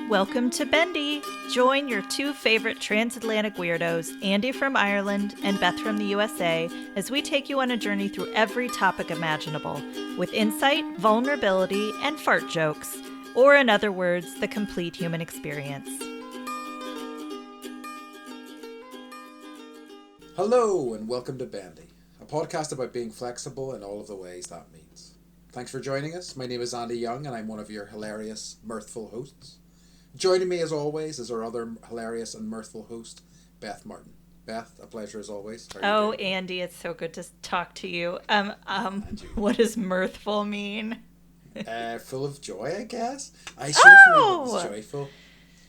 Welcome to Bendy. Join your two favorite transatlantic weirdos, Andy from Ireland and Beth from the USA, as we take you on a journey through every topic imaginable, with insight, vulnerability, and fart jokes, or in other words, the complete human experience. Hello and welcome to Bendy, a podcast about being flexible in all of the ways that means. Thanks for joining us. My name is Andy Young and I'm one of your hilarious, mirthful hosts. Joining me as always is our other hilarious and mirthful host, Beth Martin. Beth, a pleasure as always. Oh, Andy, it's so good to talk to you. What does mirthful mean? Full of joy, I guess. I sort of mean it's joyful.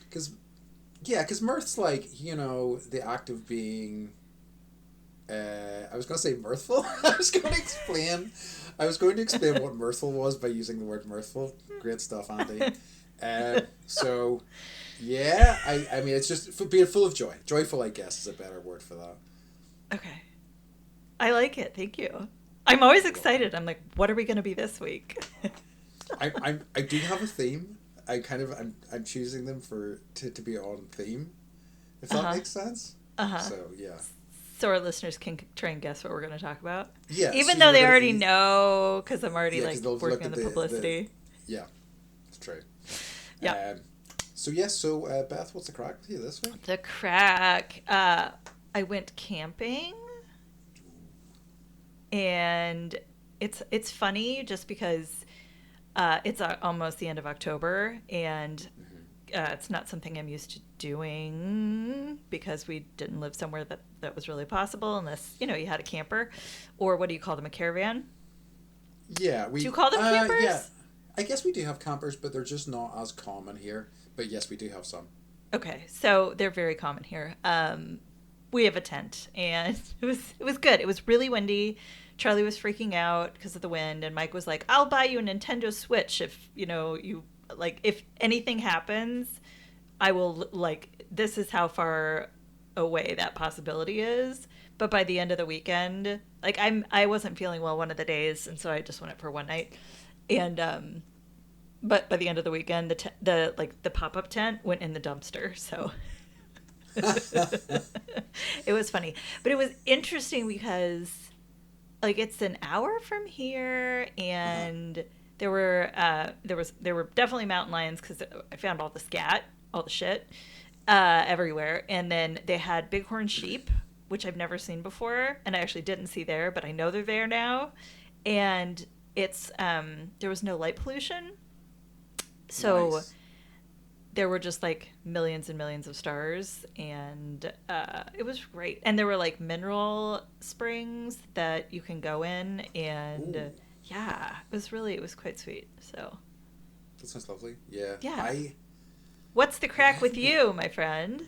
Because mirth's like, the act of being... I was going to say mirthful. I was going to explain what mirthful was by using the word mirthful. Great stuff, Andy. I mean, it's just being full of joy. Joyful, I guess, is a better word for that. Okay. I like it. Thank you. I'm always excited. I'm like, what are we going to be this week? I do have a theme. I'm choosing them to be on theme, if that makes sense. So, yeah. So our listeners can try and guess what we're going to talk about? Yeah. Even though they already know, because I'm already working on the publicity. Yeah, it's true. Yeah. Beth, what's the crack with you this week? The crack. I went camping, and it's funny just because it's almost the end of October, and it's not something I'm used to doing because we didn't live somewhere that was really possible unless, you had a camper, or what do you call them, a caravan? Yeah. Do you call them campers? Yeah. I guess we do have campers, but they're just not as common here. But yes, we do have some. Okay, so they're very common here. We have a tent, and it was good. It was really windy. Charlie was freaking out because of the wind, and Mike was like, "I'll buy you a Nintendo Switch if you like. If anything happens, I will This is how far away that possibility is." But by the end of the weekend, I wasn't feeling well one of the days, and so I just went up for one night. And but by the end of the weekend, the pop-up tent went in the dumpster. So it was funny, but it was interesting because it's an hour from here, and there were definitely mountain lions because I found all the scat, all the shit everywhere, and then they had bighorn sheep, which I've never seen before, and I actually didn't see there, but I know they're there now, and it's there was no light pollution, so nice. There were just millions and millions of stars, and it was great. And there were mineral springs that you can go in, and it was quite sweet. So that sounds lovely. Yeah. What's the crack with you, my friend?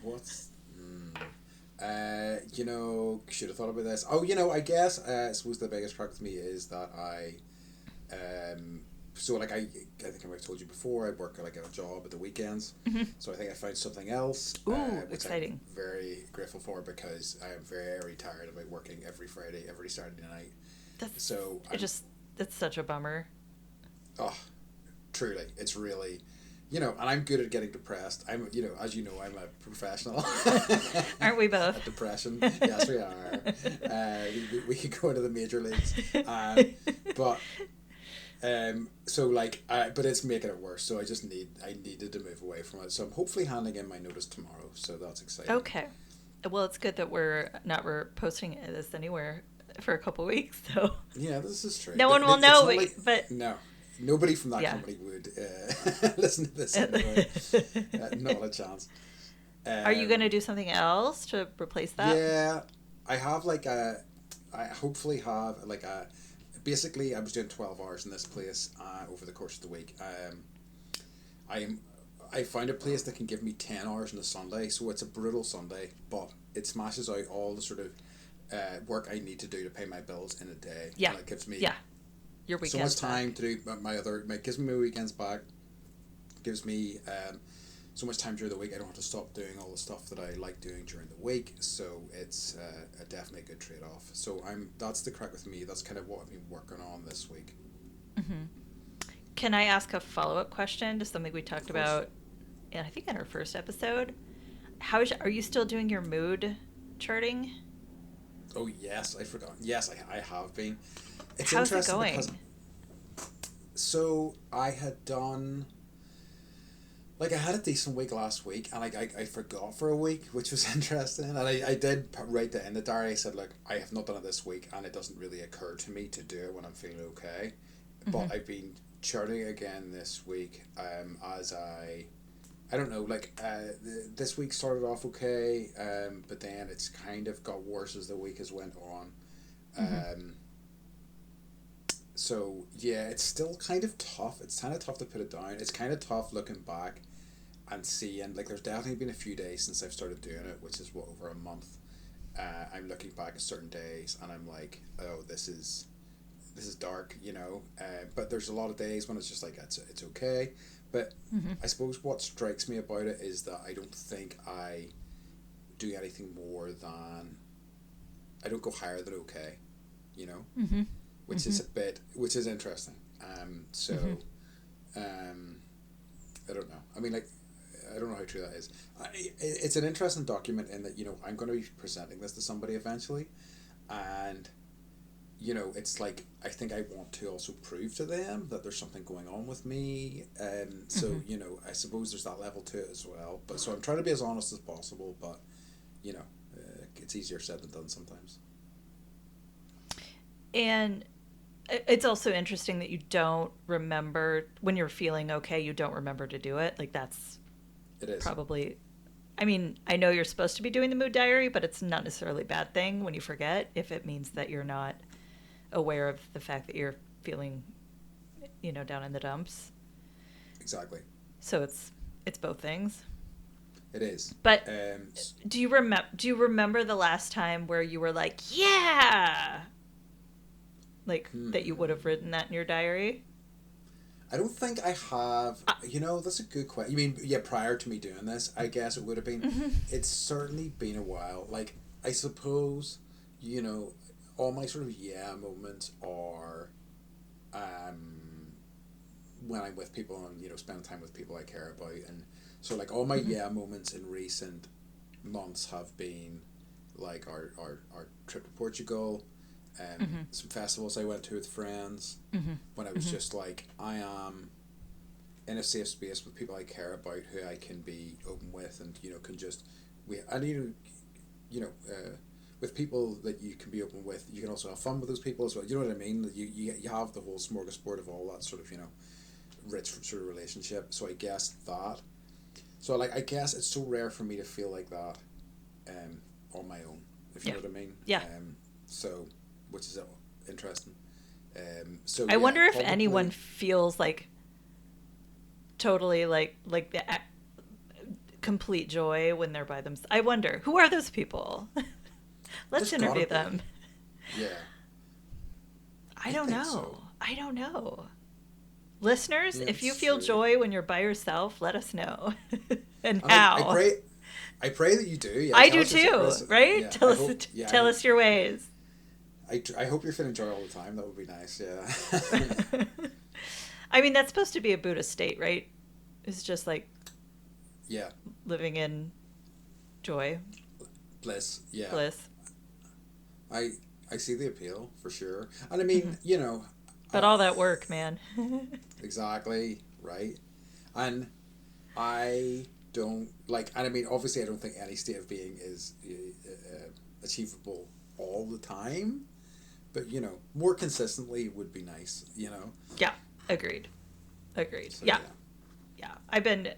Should have thought about this. I guess I suppose the biggest crack with me is that I think I might have told you before, I work at a job at the weekends. So I think I found something else. Which exciting. I'm very grateful for because I am very tired about working every Friday, every Saturday night. It's such a bummer. Oh, truly. It's really... and I'm good at getting depressed. I'm I'm a professional. Aren't we both? At depression. Yes, we are. We could go into the major leagues. But it's making it worse. So I needed to move away from it. So I'm hopefully handing in my notice tomorrow. So that's exciting. Okay. Well, it's good that we're posting this anywhere for a couple weeks. So yeah, this is true. No one will know, but no. Nobody from that company would listen to this anyway. Not a chance. Are you going to do something else to replace that? Yeah, I have I hopefully have basically I was doing 12 hours in this place over the course of the week. I found a place that can give me 10 hours on a Sunday, so it's a brutal Sunday, but it smashes out all the sort of work I need to do to pay my bills in a day. Yeah. And it gives me... Yeah. Your weekends so much time to do gives me my weekends back, gives me so much time during the week. I don't have to stop doing all the stuff that I like doing during the week, so it's definitely a good trade-off. So that's the crack with me. That's kind of what I've been working on this week. Can I ask a follow-up question to something we talked about and I think in our first episode. Are you still doing your mood charting? Oh yes, I forgot. Yes, I have been. It's How's it interesting because going? so I had done like I had a decent week last week, and I forgot for a week, which was interesting. And I did write that in the diary. I said, look, I have not done it this week, and it doesn't really occur to me to do it when I'm feeling okay. Mm-hmm. But I've been charting again this week. As I don't know, like this week started off okay, but then it's kind of got worse as the week has went on. Mm-hmm. Um, so yeah, it's still kind of tough. It's kind of tough to put it down. It's kind of tough looking back and seeing like there's definitely been a few days since I've started doing it, which is what, over a month. I'm looking back at certain days and I'm like, oh, this is dark, you know. But there's a lot of days when it's just like it's okay. But Mm-hmm. I suppose what strikes me about it is that I don't think I do anything more than I don't go higher than okay, you know, Mm-hmm. which Mm-hmm. is which is interesting. So Mm-hmm. um, I don't know. I mean, like, I don't know how true that is. It's an interesting document in that, you know, I'm going to be presenting this to somebody eventually, and you know, it's like I think I want to also prove to them that there's something going on with me, and Mm-hmm. so you know, I suppose there's that level to it as well. But so I'm trying to be as honest as possible, but you know, it's easier said than done sometimes. And it's also interesting that you don't remember when you're feeling okay, you don't remember to do it. Like that's It is. probably I mean, I know you're supposed to be doing the mood diary, but it's not necessarily a bad thing when you forget if it means that you're not aware of the fact that you're feeling, down in the dumps. Exactly. So it's both things. It is. But Um, do you remember the last time where you were like, "Yeah," like that you would hmm. have written that in your diary? I don't think I have. Uh, You know, that's a good question. You mean, yeah, prior to me doing this, I guess it would have been. mhm. It's certainly been a while. Like, I suppose, you know, all my sort of yeah moments are um, when I'm with people and, you know, spending time with people I care about. And so, like, all my Mhm. yeah moments in recent months have been like our trip to Portugal, Mhm. some festivals I went to with friends Mhm. when I was Mhm. just like, I am in a safe space with people I care about who I can be open with, and you know, can just you know with people that you can be open with, you can also have fun with those people as well. You know what I mean? You have the whole smorgasbord of all that sort of, you know, rich sort of relationship. So I guess that. So like I guess it's so rare for me to feel like that, um, on my own, if you Yeah. know what I mean. Yeah. So which is interesting. So I yeah, wonder if anyone probably feels like totally like the complete joy when they're by themselves. I wonder, who are those people? Let's there's gotta interview them. be. Yeah, I I don't think so. know. I don't know. Listeners, Yeah, if you it's feel true. joy when you're by yourself, let us know. And And I how. pray, I pray that you do. Yeah, I tell do us your too, secrets. right? Yeah, I Tell us hope. Yeah, tell us your ways. I hope you're feeling joy all the time. That would be nice. Yeah. I mean, that's supposed to be a Buddhist state, right? It's just like Yeah. living in joy, Bliss. Yeah. bliss. I I see the appeal for sure. And I Hmm. mean, you know, But all that work, man. exactly right. And I don't like. And I mean, obviously, I don't think any state of being is achievable all the time. But you know, more consistently would be nice. You know. Yeah, agreed. Agreed. So Yeah, yeah. yeah.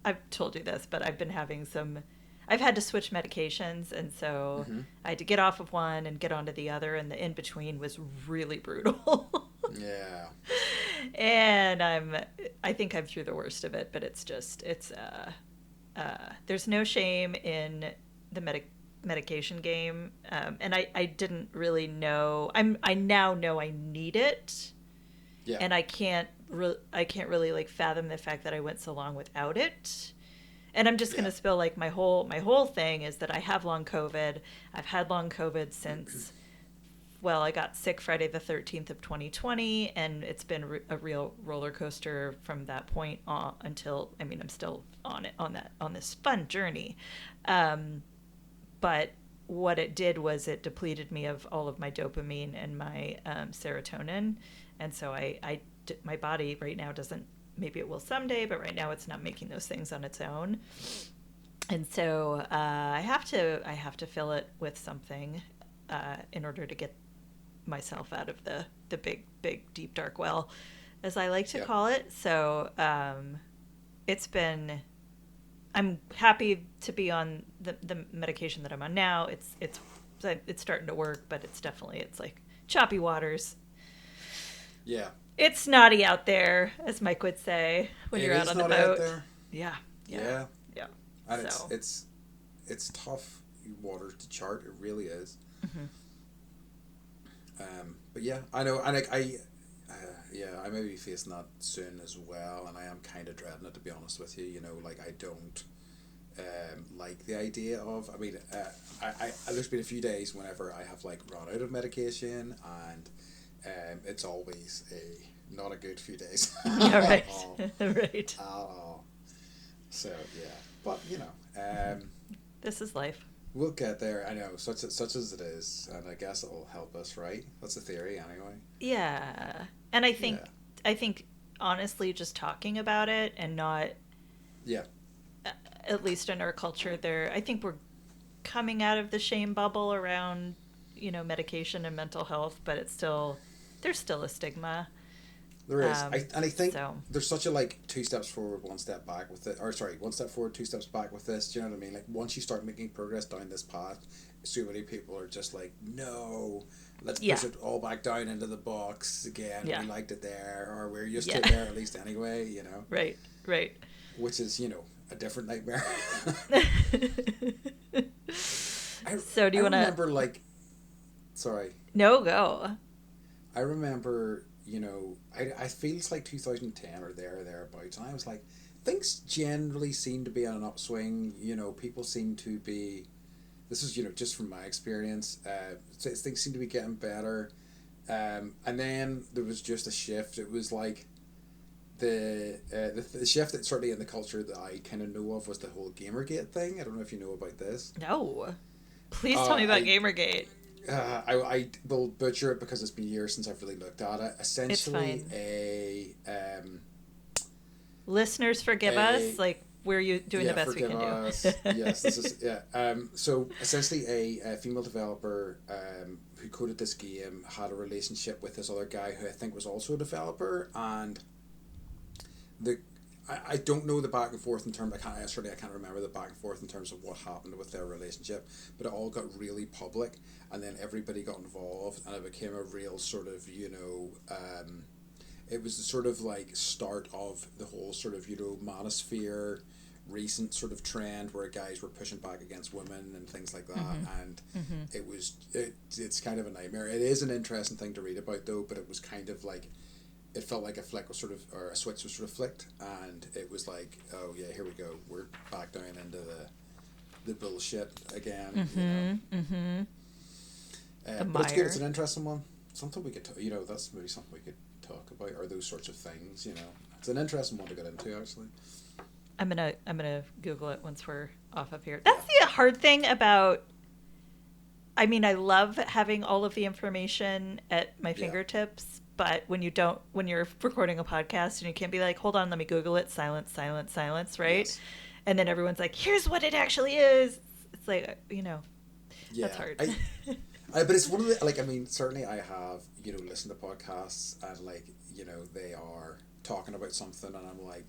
I've told you this, but I've had to switch medications, and so Mm-hmm. I had to get off of one and get onto the other, and the in between was really brutal. Yeah. And I think I'm through the worst of it, but there's no shame in the medication game, and I didn't really know. I now know I need it, Yeah. and I can't really like fathom the fact that I went so long without it. And I'm just Yeah. gonna spill like my whole thing is that I have long COVID. I've had long COVID since well, I got sick Friday the 13th of 2020, and it's been a real roller coaster from that point on until, I mean, I'm still on it, on this fun journey. But what it did was it depleted me of all of my dopamine and my serotonin. And so my body right now doesn't, maybe it will someday, but right now it's not making those things on its own. And so I have to fill it with something in order to get myself out of the big deep dark well, as I like to call it. So it's been, I'm happy to be on the medication that I'm on now. It's starting to work, but it's like choppy waters. Yeah. It's snotty out there, as Mike would say, when you're out on the boat. Out there. Yeah. And so. it's tough water to chart. It really is. Mm-hmm. But yeah, I know, and I may be facing that soon as well, and I am kind of dreading it, to be honest with you. You know, like, I don't like the idea of. I mean, I there's been a few days whenever I have like run out of medication, and it's always not a good few days. Yeah, right. Right. So yeah, but you know, this is life. We'll get there. I know, such as it is, and I guess it'll help us, right? That's the theory, anyway. Yeah, and I think honestly, just talking about it and not, at least in our culture, I think we're coming out of the shame bubble around, medication and mental health, but there's still a stigma. There is, I think there's such a like 2 steps forward, 1 step back with it, or sorry, 1 step forward, 2 steps back with this. Do you know what I mean? Like, once you start making progress down this path, so many people are just like, no, let's push it all back down into the box again. We liked it there, or we're used to it there at least anyway. Right. Which is a different nightmare. So do you want to? I remember like, sorry. No, go. I remember. I feel it's like 2010 or thereabouts, and I was like, things generally seem to be on an upswing. People seem to be. This is just from my experience. Things seem to be getting better, and then there was just a shift. It was like the shift that certainly in the culture that I kind of know of was the whole Gamergate thing. I don't know if you know about this. No, please tell me about Gamergate. I will butcher it because it's been years since I've really looked at it. Essentially, listeners, forgive us. Like, we're doing the best we can do. Yes, this is So essentially, a female developer who coded this game had a relationship with this other guy who I think was also a developer, and I don't know the back and forth in terms. I can't remember the back and forth in terms of what happened with their relationship, but it all got really public, and then everybody got involved, and it became a real sort of it was the sort of like start of the whole sort of manosphere recent sort of trend where guys were pushing back against women and things like that, and it's kind of a nightmare. It is an interesting thing to read about though, but it was kind of like. It felt like a flick was or a switch was sort of flicked, and it was like, oh yeah, here we go, we're back down into the bullshit again. But it's good. It's an interesting one. Something we could, that's maybe something we could talk about, or those sorts of things. It's an interesting one to get into actually. I'm gonna Google it once we're off of here. That's the hard thing about. I mean, I love having all of the information at my fingertips. But when you're recording a podcast and you can't be like, hold on, let me Google it, silence, right? Yes. And then everyone's like, here's what it actually is. It's like, that's hard. But it's one of the, certainly I have, listened to podcasts and they are talking about something and I'm like,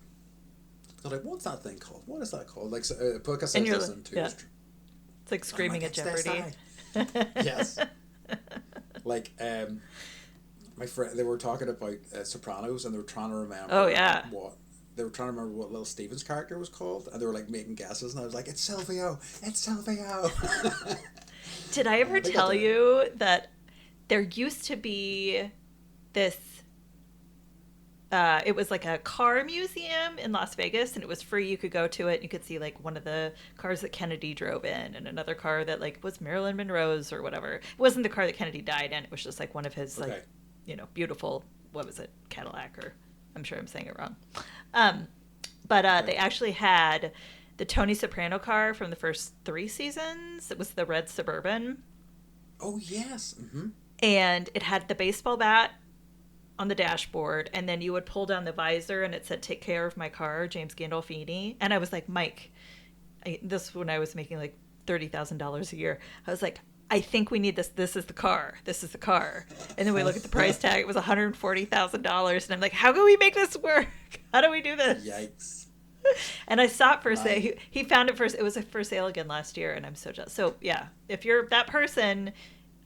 they're like, what's that thing called? What is that called? Like, so, a podcast I listen to is... It's like screaming at Jeopardy. Yes. My friend, they were talking about Sopranos, and they were trying to remember. They were trying to remember what Little Steven's character was called, and they were like making guesses, and I was like, "It's Silvio! It's Silvio!" Did I ever tell you that there used to be this it was like a car museum in Las Vegas, and it was free. You could go to it and you could see like one of the cars that Kennedy drove in, and another car that like was Marilyn Monroe's or whatever. It wasn't the car that Kennedy died in. It was just like one of his Okay. like, beautiful, what was it, Cadillac, or I'm sure I'm saying it wrong. Um, but Okay. they actually had the Tony Soprano car from the first 3 seasons. It was the red Suburban, Oh yes. Mm-hmm. and it had the baseball bat on the dashboard, and then you would pull down the visor and it said "Take care of my car, James Gandolfini." And I was like, Mike, this was when I was making like $30,000 a year. I was like, I think we need this. This is the car. This is the car. And then we look at the price tag. It was $140,000, and I'm like, how can we make this work? How do we do this? Yikes. And I saw it for sale. My. He found it first. It was for sale again last year, and I'm so jealous. So yeah, if you're that person,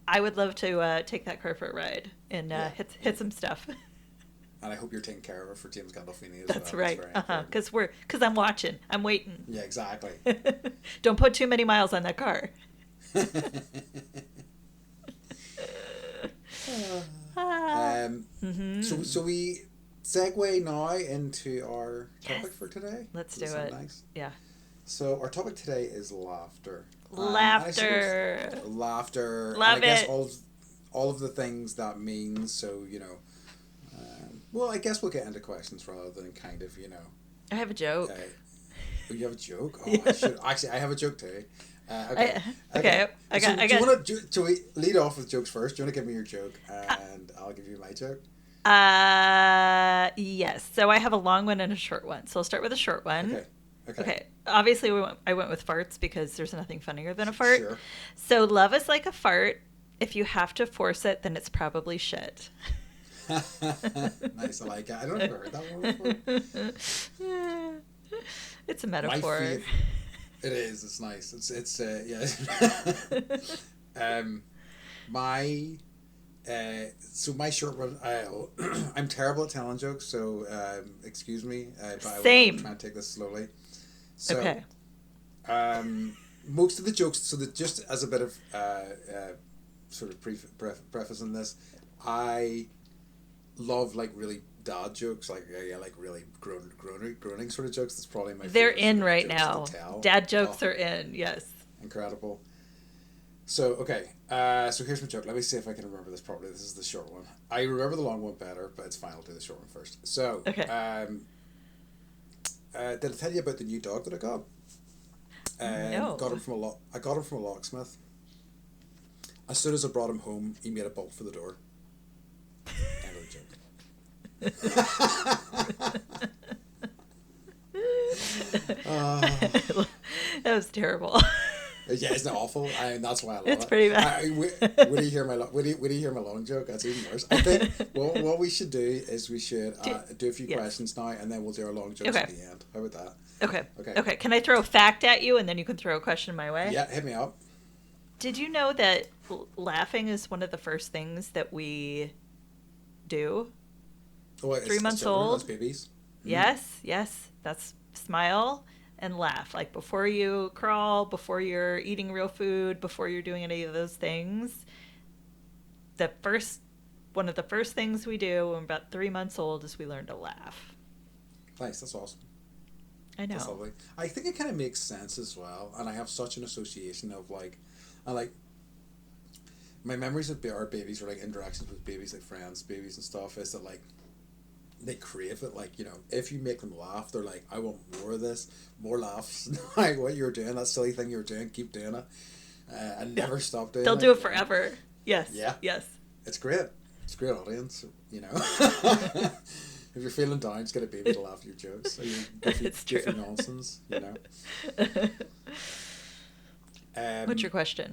I would love to take that car for a ride and Yeah. hit some stuff. And I hope you're taking care of it for James Gandolfini as That's well. right. Very important. Because I'm watching. I'm waiting. Yeah, exactly. Don't put too many miles on that car. So we segue now into our topic Yes. for today. Let's Does do that it. sound nice? Yeah. So our topic today is laughter. And I Laughter. suppose laughter. Love and I guess it. all of the things that means. So well, I guess we'll get into questions rather than kind of I have a joke. you have a joke? Oh, I should actually. I have a joke too. Okay. Okay. I got. Do you want to? Do we lead off with jokes first? Do you want to give me your joke, and I'll give you my joke? Yes. So I have a long one and a short one. So I'll start with a short one. Okay. Okay. Okay. Obviously, I went with farts because there's nothing funnier than a fart. Sure. So love is like a fart. If you have to force it, then it's probably shit. Nice. I like it. I don't ever heard that one before. It's a My metaphor. favorite. It is. It's nice. It's yeah. My so my short one. I'm terrible at telling jokes, so excuse me. But Same. I'm trying to take this slowly. So, Okay. most of the jokes. So that just as a bit of sort of preface on this, I love like really dad jokes, like like really groaning sort of jokes. That's probably my. They're favorite in sort of right jokes now. to tell. Dad jokes Oh, are in. Yes. incredible. So okay, so here's my joke. Let me see if I can remember this properly. This is the short one. I remember the long one better, but it's fine. I'll do the short one first. So Okay. did I tell you about the new dog that I got? No. Got him from I got him from a locksmith. As soon as I brought him home, he made a bolt for the door. End of the joke. That was terrible. Yeah, isn't it awful? That's why I love It's it. pretty bad. Would you hear my would you hear my long joke? That's even worse. I think what we should do is we should do a few Yes. questions now, and then we'll do our long jokes Okay. at the end. How about that? Okay. Okay. Okay. Can I throw a fact at you and then you can throw a question my way? Yeah, hit me up. Did you know that laughing is one of the first things that we do? Oh, it's 3 months children, old? that's babies. Yes. Yes. That's smile and laugh. Like before you crawl, before you're eating real food, before you're doing any of those things. One of the first things we do when we're about 3 months old is we learn to laugh. Nice, that's awesome. I That's know. lovely. I think it kind of makes sense as well, and I have such an association of my memories of our babies or like interactions with babies, like friends, babies and stuff, is that like they crave it. Like if you make them laugh, they're like, I want more of this, more laughs. Like what you're doing, that silly thing you're doing, keep doing it, and never stop doing it. They'll do it forever. Yes. Yeah. Yes. It's great. It's a great audience. If you're feeling down, just get a baby to laugh at your jokes. Or your It's true. goofy nonsense. What's your question?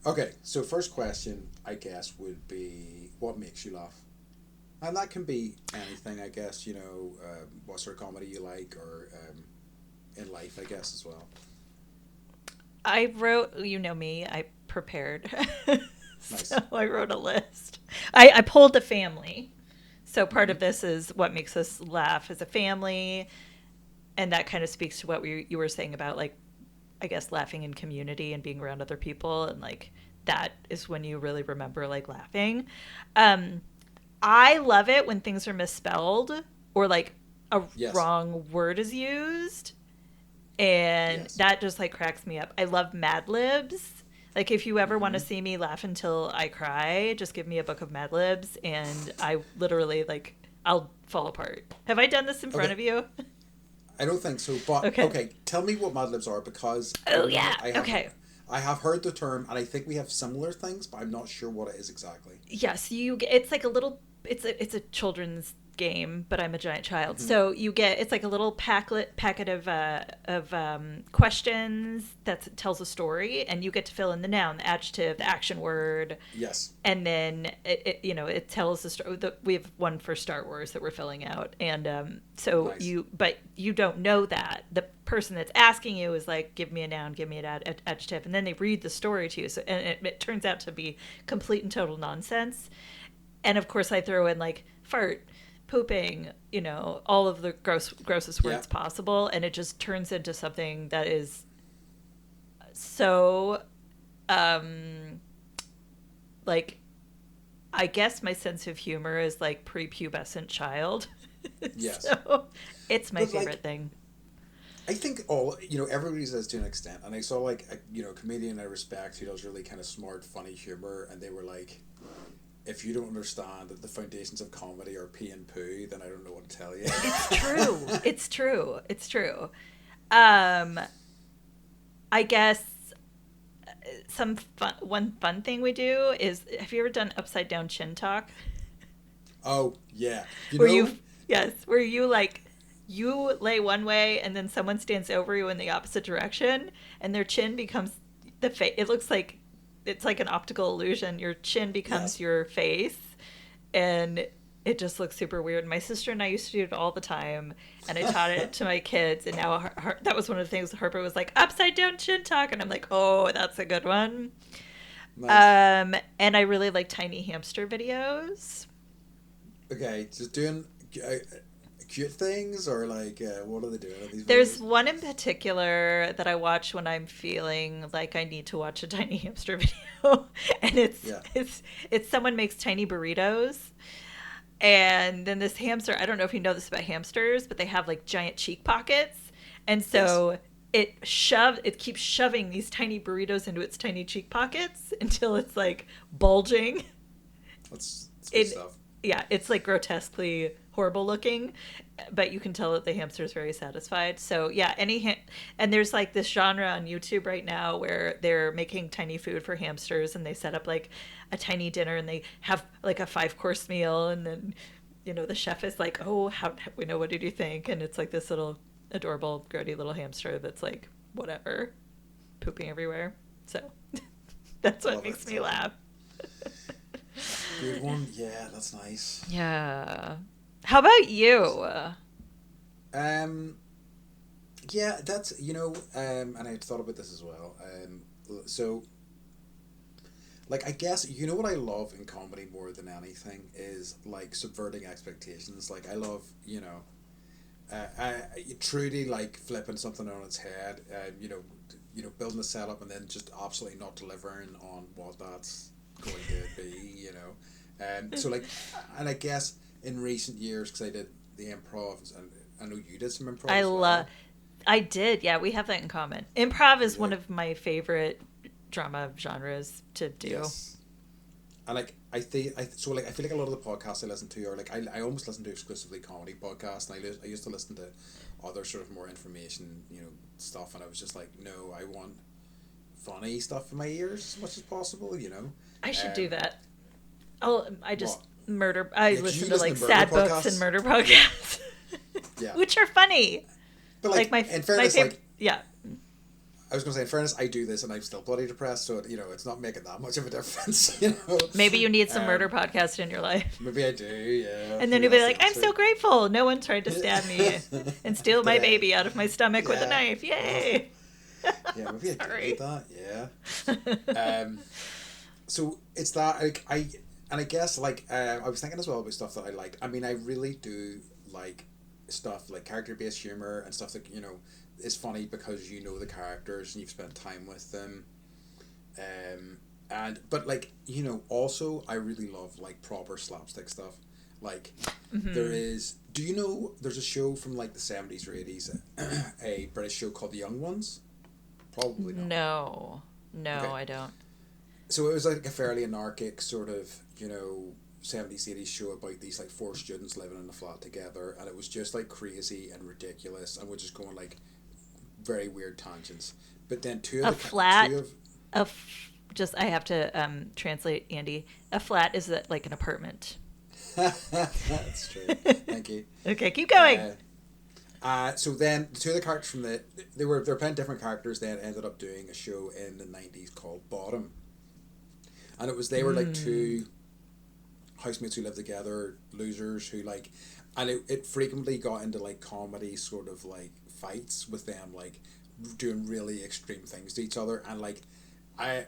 Okay. So first question, I guess, would be what makes you laugh, and that can be anything. I guess what sort of comedy you like, or in life, I guess as well. I wrote, me, I prepared. Nice. So I wrote a list. I polled the family. So part of this is what makes us laugh as a family. And that kind of speaks to what you were saying about, like, I guess, laughing in community and being around other people. And, like, that is when you really remember, like, laughing. I love it when things are misspelled. or like a Yes. wrong word is used, and Yes. that just like cracks me up. I love Mad Libs. Like if you ever want to Mm-hmm. see me laugh until I cry, just give me a book of Mad Libs and I literally like I'll fall apart. Have I done this in front Okay. of you? I don't think so, but Okay. okay. Tell me what Mad Libs are because Oh yeah. Okay. I have heard the term, and I think we have similar things, but I'm not sure what it is exactly. Yes, it's like a little it's a children's game, but I'm a giant child. Mm-hmm. So you get it's like a little packet of questions that tells a story, and you get to fill in the noun, the adjective, the action word, Yes. and then it tells the story. We have one for Star Wars that we're filling out, and so Nice. but you don't know that the person that's asking you is like, give me a noun, give me an adjective, and then they read the story to you. So and it turns out to be complete and total nonsense. And of course, I throw in like fart, pooping, all of the grossest Yeah. words possible, and it just turns into something that is so um like I guess my sense of humor is like prepubescent child. Yes. So it's my But like, favorite thing. I think everybody says to an extent, and I saw like a comedian I respect who does really kind of smart, funny humor, and they were like, if you don't understand that the foundations of comedy are pee and poo, then I don't know what to tell you. It's true. It's true. It's true. Um, I guess one fun thing we do is, have you ever done upside down chin talk? Oh yeah, Where you, yes, where you like, you lay one way and then someone stands over you in the opposite direction and their chin becomes the face. It looks like it's like an optical illusion. Your chin becomes yes, your face, and it just looks super weird. My sister and I used to do it all the time, and I taught it to my kids. And now that was one of the things Harper was like, upside down chin talk, and I'm like, oh, that's a good one. nice. And I really like tiny hamster videos. Okay, just doing cute things, or like what are they doing in these There's videos? one in particular that I watch when I'm feeling like I need to watch a tiny hamster video, and Yeah. it's someone makes tiny burritos, and then this hamster, I don't know if you know this about hamsters, but they have like giant cheek pockets, and Yes. so it keeps shoving these tiny burritos into its tiny cheek pockets until it's like bulging. That's good It stuff. Yeah, it's like grotesquely horrible looking, but you can tell that the hamster is very satisfied. So yeah, and there's like this genre on YouTube right now where they're making tiny food for hamsters, and they set up like a tiny dinner, and they have like a 5-course meal, and then the chef is like, oh, how we know, what did you think? And it's like this little adorable grody little hamster that's like whatever, pooping everywhere. So that's what Love makes it. me laugh. Good one. Yeah, that's nice. Yeah. How about you? Um, yeah, that's and I thought about this as well. So like I guess what I love in comedy more than anything is like subverting expectations. Like I love truly like flipping something on its head. Building a setup and then just absolutely not delivering on what that's going to be. So like, and I guess in recent years because I did the improv and I know you did some improv I as love. well. I did. Yeah, we have that in common. Improv is one Like of my favorite drama genres to do. yes, and like I feel like a lot of the podcasts I listen to are like I almost listen to exclusively comedy podcasts, and I used to listen to other sort of more information stuff, and I was just like, no, I want funny stuff in my ears as much as possible. I should do Um, that. I just what? murder. I Yeah, 'cause listen you to listen like to murder sad books and podcasts. murder Yeah, podcasts, yeah. which are funny. But Like like in my fairness, favorite. like Yeah, I was gonna say, in fairness, I do this and I'm still bloody depressed, so it's not making that much of a difference. maybe you need some murder Um, podcast in your life. maybe I do. Yeah, And then maybe you'll be that's the like, I'm so answer. grateful. No one tried to stab me and steal my Today. baby out of my stomach with a Yeah. knife. Ugh. Yay. Yeah, maybe I do need Sorry. that. Yeah. So it's that and I guess like I was thinking as well about stuff that I liked. I mean, I really do like stuff like character based humor and stuff that is funny because you know the characters and you've spent time with them. And but like also I really love like proper slapstick stuff. Like Hmm. Do you know there's a show from like the 70s or 80s, a British show called The Young Ones? Probably not. No, no, Okay. I don't. So it was like a fairly anarchic sort of, 70s, 80s show about these like four students living in a flat together, and it was just like crazy and ridiculous, and we're just going like very weird tangents. But then A flat, two of just I have to translate, Andy. A flat is like an apartment. that's true. Thank you. Okay, keep going. So then the two of the characters from they were playing different characters. Then ended up doing a show in the 90s called Bottom, and they were like two housemates who lived together, losers who like, and it frequently got into like comedy sort of like fights with them like doing really extreme things to each other, and like I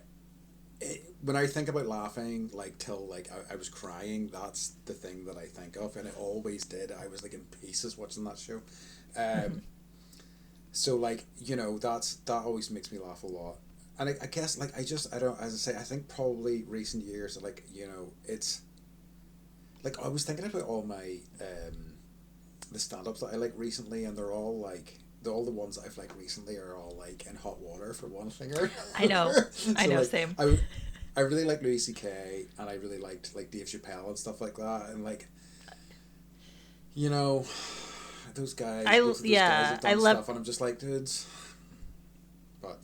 when I think about laughing like till like I was crying, that's the thing that I think of, and it always did. I was like in pieces watching that show. So like that always makes me laugh a lot, and I guess like I don't, as I say, I think probably recent years like it's like I was thinking about all my the stand-ups that I like recently, and they're all like all the ones that I've liked recently are all like in hot water for one thing or I know, so, I know, like, same. I really like Louis C.K. and I really liked like Dave Chappelle and stuff like that, and like those guys. Those guys have done stuff, and I'm just like, dudes. But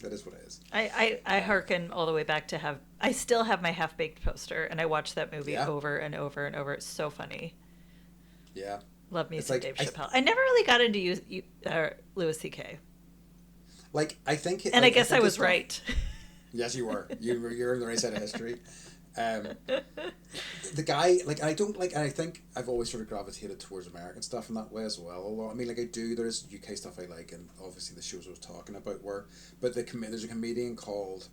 that is what it is. I hearken all the way back to I still have my Half Baked poster, and I watch that movie Yeah. over and over and over. It's so funny. Yeah. Love me It's some like, Dave Chappelle. I never really got into Louis C.K. Like I think, and like, I guess I was stuff, right. Yes, you were. You're on the right side of history. The guy, like, I don't like, and I think I've always sort of gravitated towards American stuff in that way as well. Although, I mean, like, I do, there's UK stuff I like, and obviously the shows I was talking about were, but there's a comedian called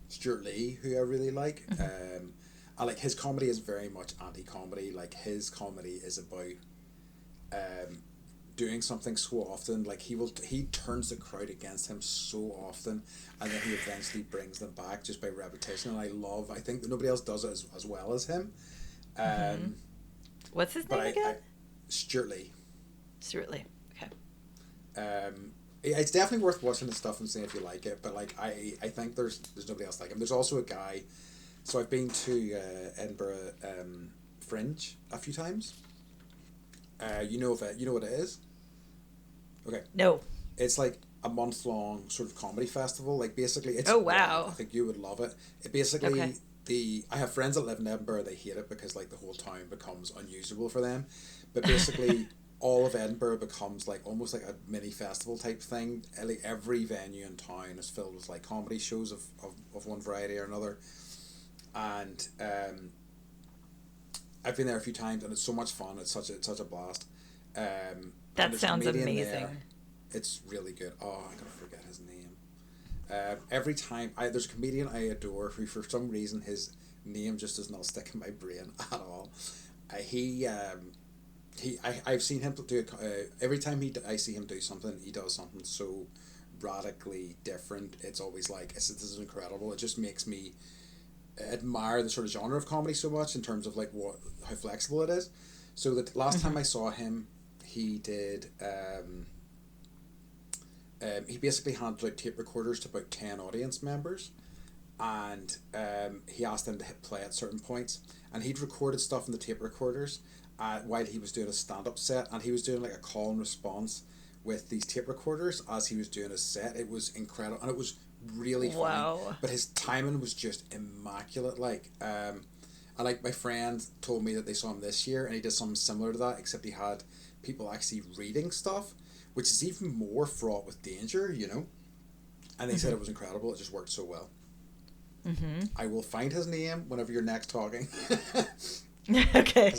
Stuart Lee who I really like. I like his comedy is very much anti-comedy. Like, his comedy is about doing something so often, like he turns the crowd against him so often, and then he eventually brings them back just by repetition, and I think that nobody else does it as well as him. What's his name again? Stuart Lee. Stuart Lee. Okay. It's definitely worth watching the stuff and seeing if you like it, but like I think there's nobody else like him. There's also a guy, so I've been to Edinburgh Fringe a few times. You know what it is? Okay. No. It's like a month-long sort of comedy festival. Like basically, it's oh wow. I think you would love it. It basically okay. I have friends that live in Edinburgh. They hate it because like the whole town becomes unusable for them. But basically, all of Edinburgh becomes like almost like a mini festival type thing. Like every venue in town is filled with like comedy shows of one variety or another, and I've been there a few times, and it's so much fun. It's such a blast. That sounds amazing. There. It's really good. Oh, I gotta forget his name. Every time there's a comedian I adore who, for some reason, his name just does not stick in my brain at all. I've seen him do every time I see him do something, he does something so radically different. It's always like this is incredible. It just makes me admire the sort of genre of comedy so much in terms of like how flexible it is. So the last time I saw him, he did he basically handed out tape recorders to about 10 audience members, and he asked them to hit play at certain points, and he'd recorded stuff in the tape recorders while he was doing a stand-up set, and he was doing like a call and response with these tape recorders as he was doing his set. It was incredible, and it was really funny. Wow. But his timing was just immaculate. Like and like my friend told me that they saw him this year, and he did something similar to that, except he had people actually reading stuff, which is even more fraught with danger, and they said it was incredible. It just worked so well. I will find his name whenever you're next talking. Okay.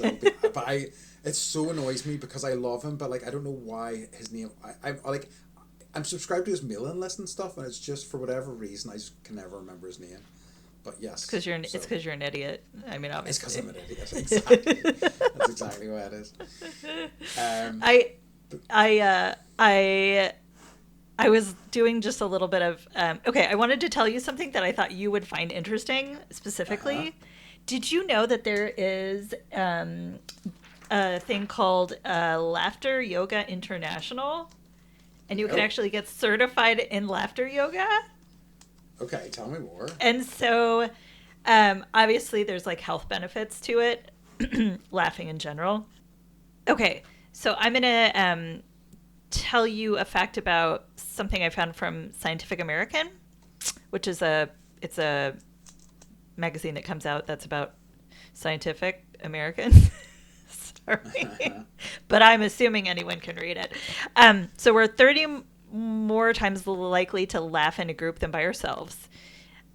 It so annoys me because I love him, but like I don't know why his name. I'm subscribed to his mailing list and stuff, and it's just for whatever reason I just can never remember his name. But yes, it's because you're an idiot. I mean, obviously, it's because I'm an idiot. Exactly. That's exactly what it is. I was doing just a little bit of okay. I wanted to tell you something that I thought you would find interesting specifically. Did you know that there is a thing called Laughter Yoga International, and you can Oh, actually get certified in laughter yoga. okay. Tell me more. And so, obviously, there's like health benefits to it, laughing in general. Okay, so I'm gonna tell you a fact about something I found from Scientific American, which is a magazine that comes out that's about Scientific American. Sorry, but I'm assuming anyone can read it. So we're 30 more times likely to laugh in a group than by ourselves.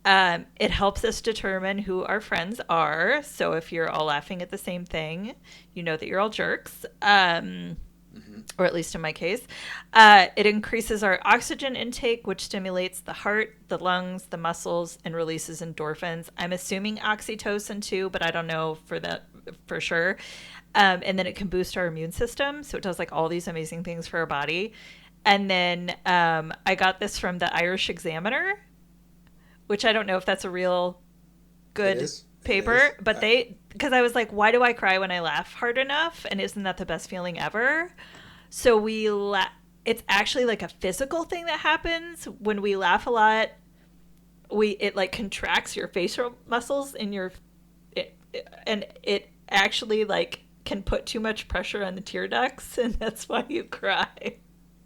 It helps us determine who our friends are. So if you're all laughing at the same thing, you know that you're all jerks. Hmm. Or at least in my case. It increases our oxygen intake, which stimulates the heart, the lungs, the muscles, and releases endorphins. I'm assuming oxytocin too, but I don't know for sure. And then it can boost our immune system, so it does like all these amazing things for our body. And then I got this from the Irish Examiner, which I don't know if that's a real It good is. It paper, is. but because I was like, why do I cry when I laugh hard enough? And isn't that the best feeling ever? So it's actually like a physical thing that happens when we laugh a lot. It like contracts your facial muscles in and it actually like can put too much pressure on the tear ducts, and that's why you cry.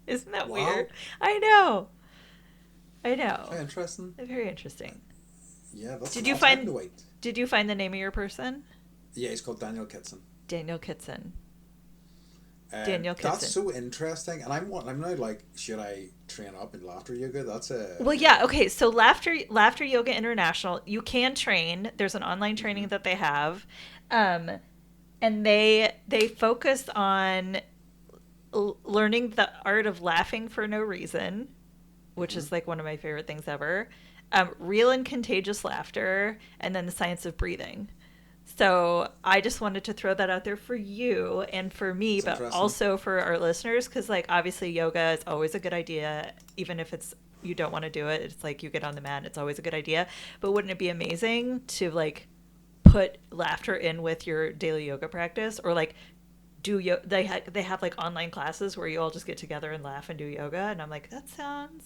Isn't that weird? Wow. I know. I Very know. interesting. Very interesting. Yeah, that's Did an you I'll have find to wait. did you find the name of your person? Yeah, he's called Daniel Kitson. Daniel Kitson. Daniel That's Kitson. so interesting, and I'm now like, should I train up in laughter yoga? That's Well, yeah, okay. So Laughter Yoga International, you can train. There's an online hmm training that they have, um, and they focus on learning the art of laughing for no reason, which hmm is like one of my favorite things ever. Real and contagious laughter, and then the science of breathing. So I just wanted to throw that out there for you and for me, It's but interesting. also for our listeners, because like obviously yoga is always a good idea, even if it's you don't want to do it. It's like you get on the mat, it's always a good idea. But wouldn't it be amazing to like put laughter in with your daily yoga practice, or like they have like online classes where you all just get together and laugh and do yoga, and I'm like that sounds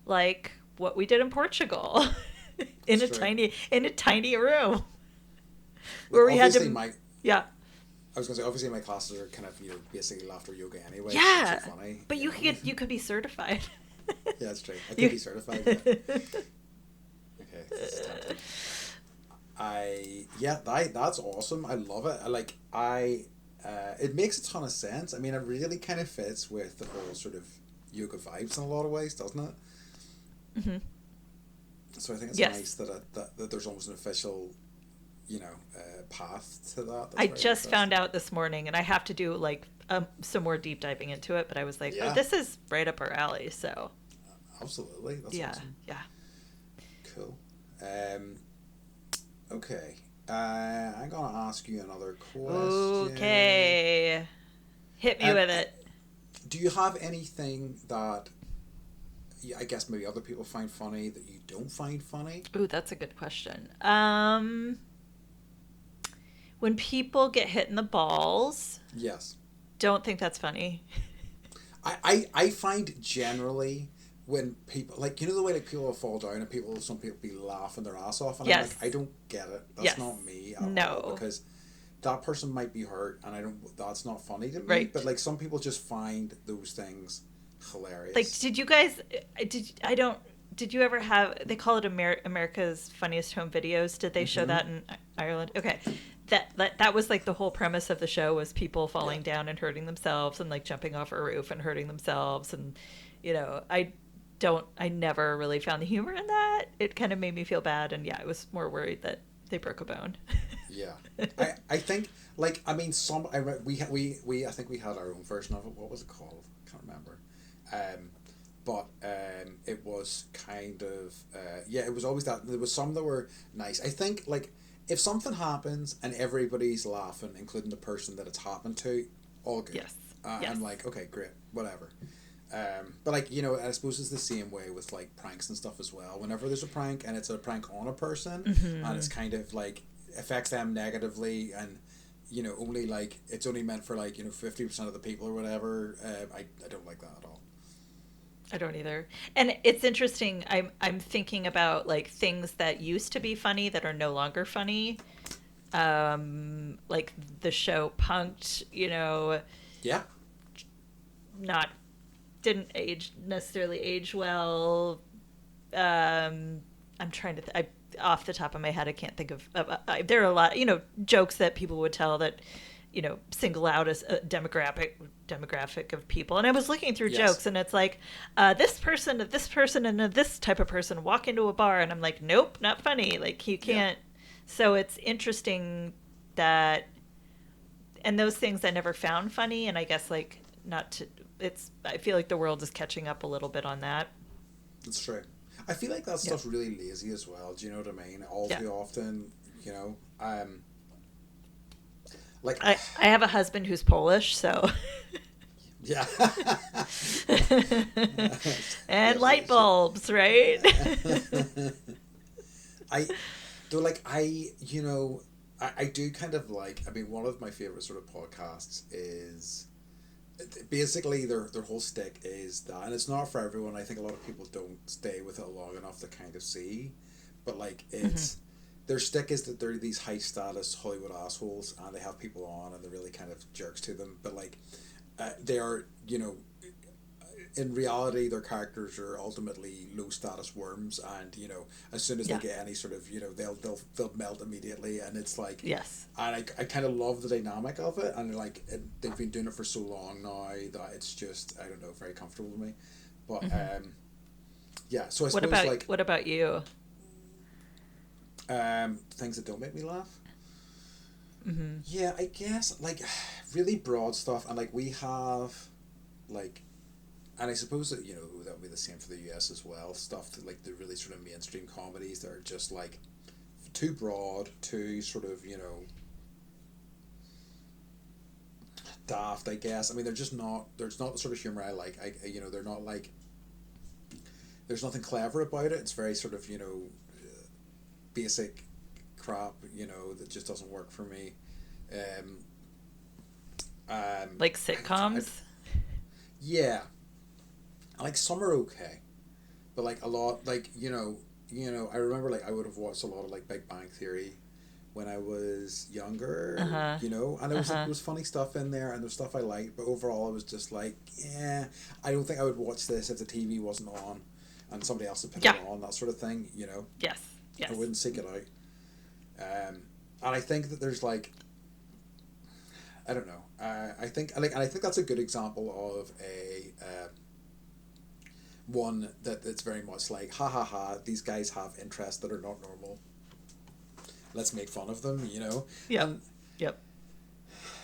like what we did in Portugal That's true. in a tiny room Like where we had obviously to my yeah. I was gonna say obviously my classes are kind of basically laughter yoga anyway because it's so Yeah, funny. but you could be certified. Yeah, that's true. I could You. be certified. Yeah. Okay, this is tempting. That's awesome. I love it. It makes a ton of sense. I mean, it really kind of fits with the whole sort of yoga vibes in a lot of ways, doesn't it? Hmm. So I think it's Yes, nice that there's almost an official, path to that. That's I very just found interesting. out this morning, and I have to do like some more deep diving into it. But I was like, oh, Yeah, this is right up our alley. So absolutely. That's yeah, awesome. yeah. Cool. Um, okay. I'm gonna ask you another question. Okay, hit me Um, with it. do you have anything that I guess maybe other people find funny that you don't find funny? Ooh, that's a good question. When people get hit in the balls, Yes. don't think that's funny. I find generally when people like the way like people will fall down and some people be laughing their ass off and I'm like Yes, I don't get it. That's yes, not me at all no, because that person might be hurt and I don't that's not funny to me. But right. like some people just find those things Like, hilarious. did you guys? Did I don't? Did you ever have? They call it America's Funniest Home Videos. Did they show Mm-hmm. that in Ireland? Okay, that was like the whole premise of the show was people Yeah. falling down and hurting themselves and like jumping off a roof and hurting themselves and I never really found the humor in that. It kind of made me feel bad, and yeah, I was more worried that they broke a bone. Yeah. I think like I mean some we I think we had our own version of it. What was it called? I can't remember. But it was kind of it was always that there was some that were nice. I think like if something happens and everybody's laughing, including the person that it's happened to, all good. Yes, yes, I'm like okay, great, whatever. But like I suppose it's the same way with like pranks and stuff as well. Whenever there's a prank and it's a prank on a person and hmm it's kind of like affects them negatively and only like it's only meant for like 50% of the people or whatever. I don't like that at all. I don't either. And it's interesting. I'm thinking about like things that used to be funny that are no longer funny. Like the show Punked, Yeah. not didn't necessarily age well. I'm trying to off the top of my head I can't think of there are a lot jokes that people would tell that single out as a demographic of people. And I was looking through Yes. jokes, and it's like this person, and this type of person walk into a bar, and I'm like, nope, not funny. Like you can't. Yeah. So it's interesting that, and those things I never found funny, and I guess like not to. I feel like the world is catching up a little bit on that. That's true. I feel like that stuff's really lazy as well. Do you know what I mean? All too often, like I have a husband who's Polish, so yeah. and light bulbs, right? I do kind of like. I mean, one of my favorite sort of podcasts is basically their whole stick is that, and it's not for everyone. I think a lot of people don't stay with it long enough to kind of see, but like it's their stick is that they're these high status Hollywood assholes, and they have people on and they're really kind of jerks to them, but like they are in reality their characters are ultimately low status worms, and as soon as they get any sort of they'll melt immediately, and it's like yes, and I kind of love the dynamic of it, and like they've been doing it for so long now that it's just, I don't know, very comfortable with me. But yeah, so I suppose what about you? Things that don't make me laugh. Yeah, I guess like really broad stuff, and like we have like, and I suppose that that would be the same for the US as well. Stuff that like the really sort of mainstream comedies that are just like too broad, too sort of daft, I guess. I mean, there's not the sort of humor I like. They're not like, there's nothing clever about it. It's very sort of basic crap that just doesn't work for me. Like sitcoms. Yeah. Like some are okay, but like a lot, like I remember like I would have watched a lot of like Big Bang Theory when I was younger, and there was funny stuff in there, and there's stuff I liked, but overall I was just like, yeah, I don't think I would watch this if the TV wasn't on and somebody else had put it on, that sort of thing, Yes. I wouldn't seek it out. And I think that there's like, I don't know, I think that's a good example of a one that's very much like, ha ha ha, these guys have interests that are not normal, let's make fun of them, Yep.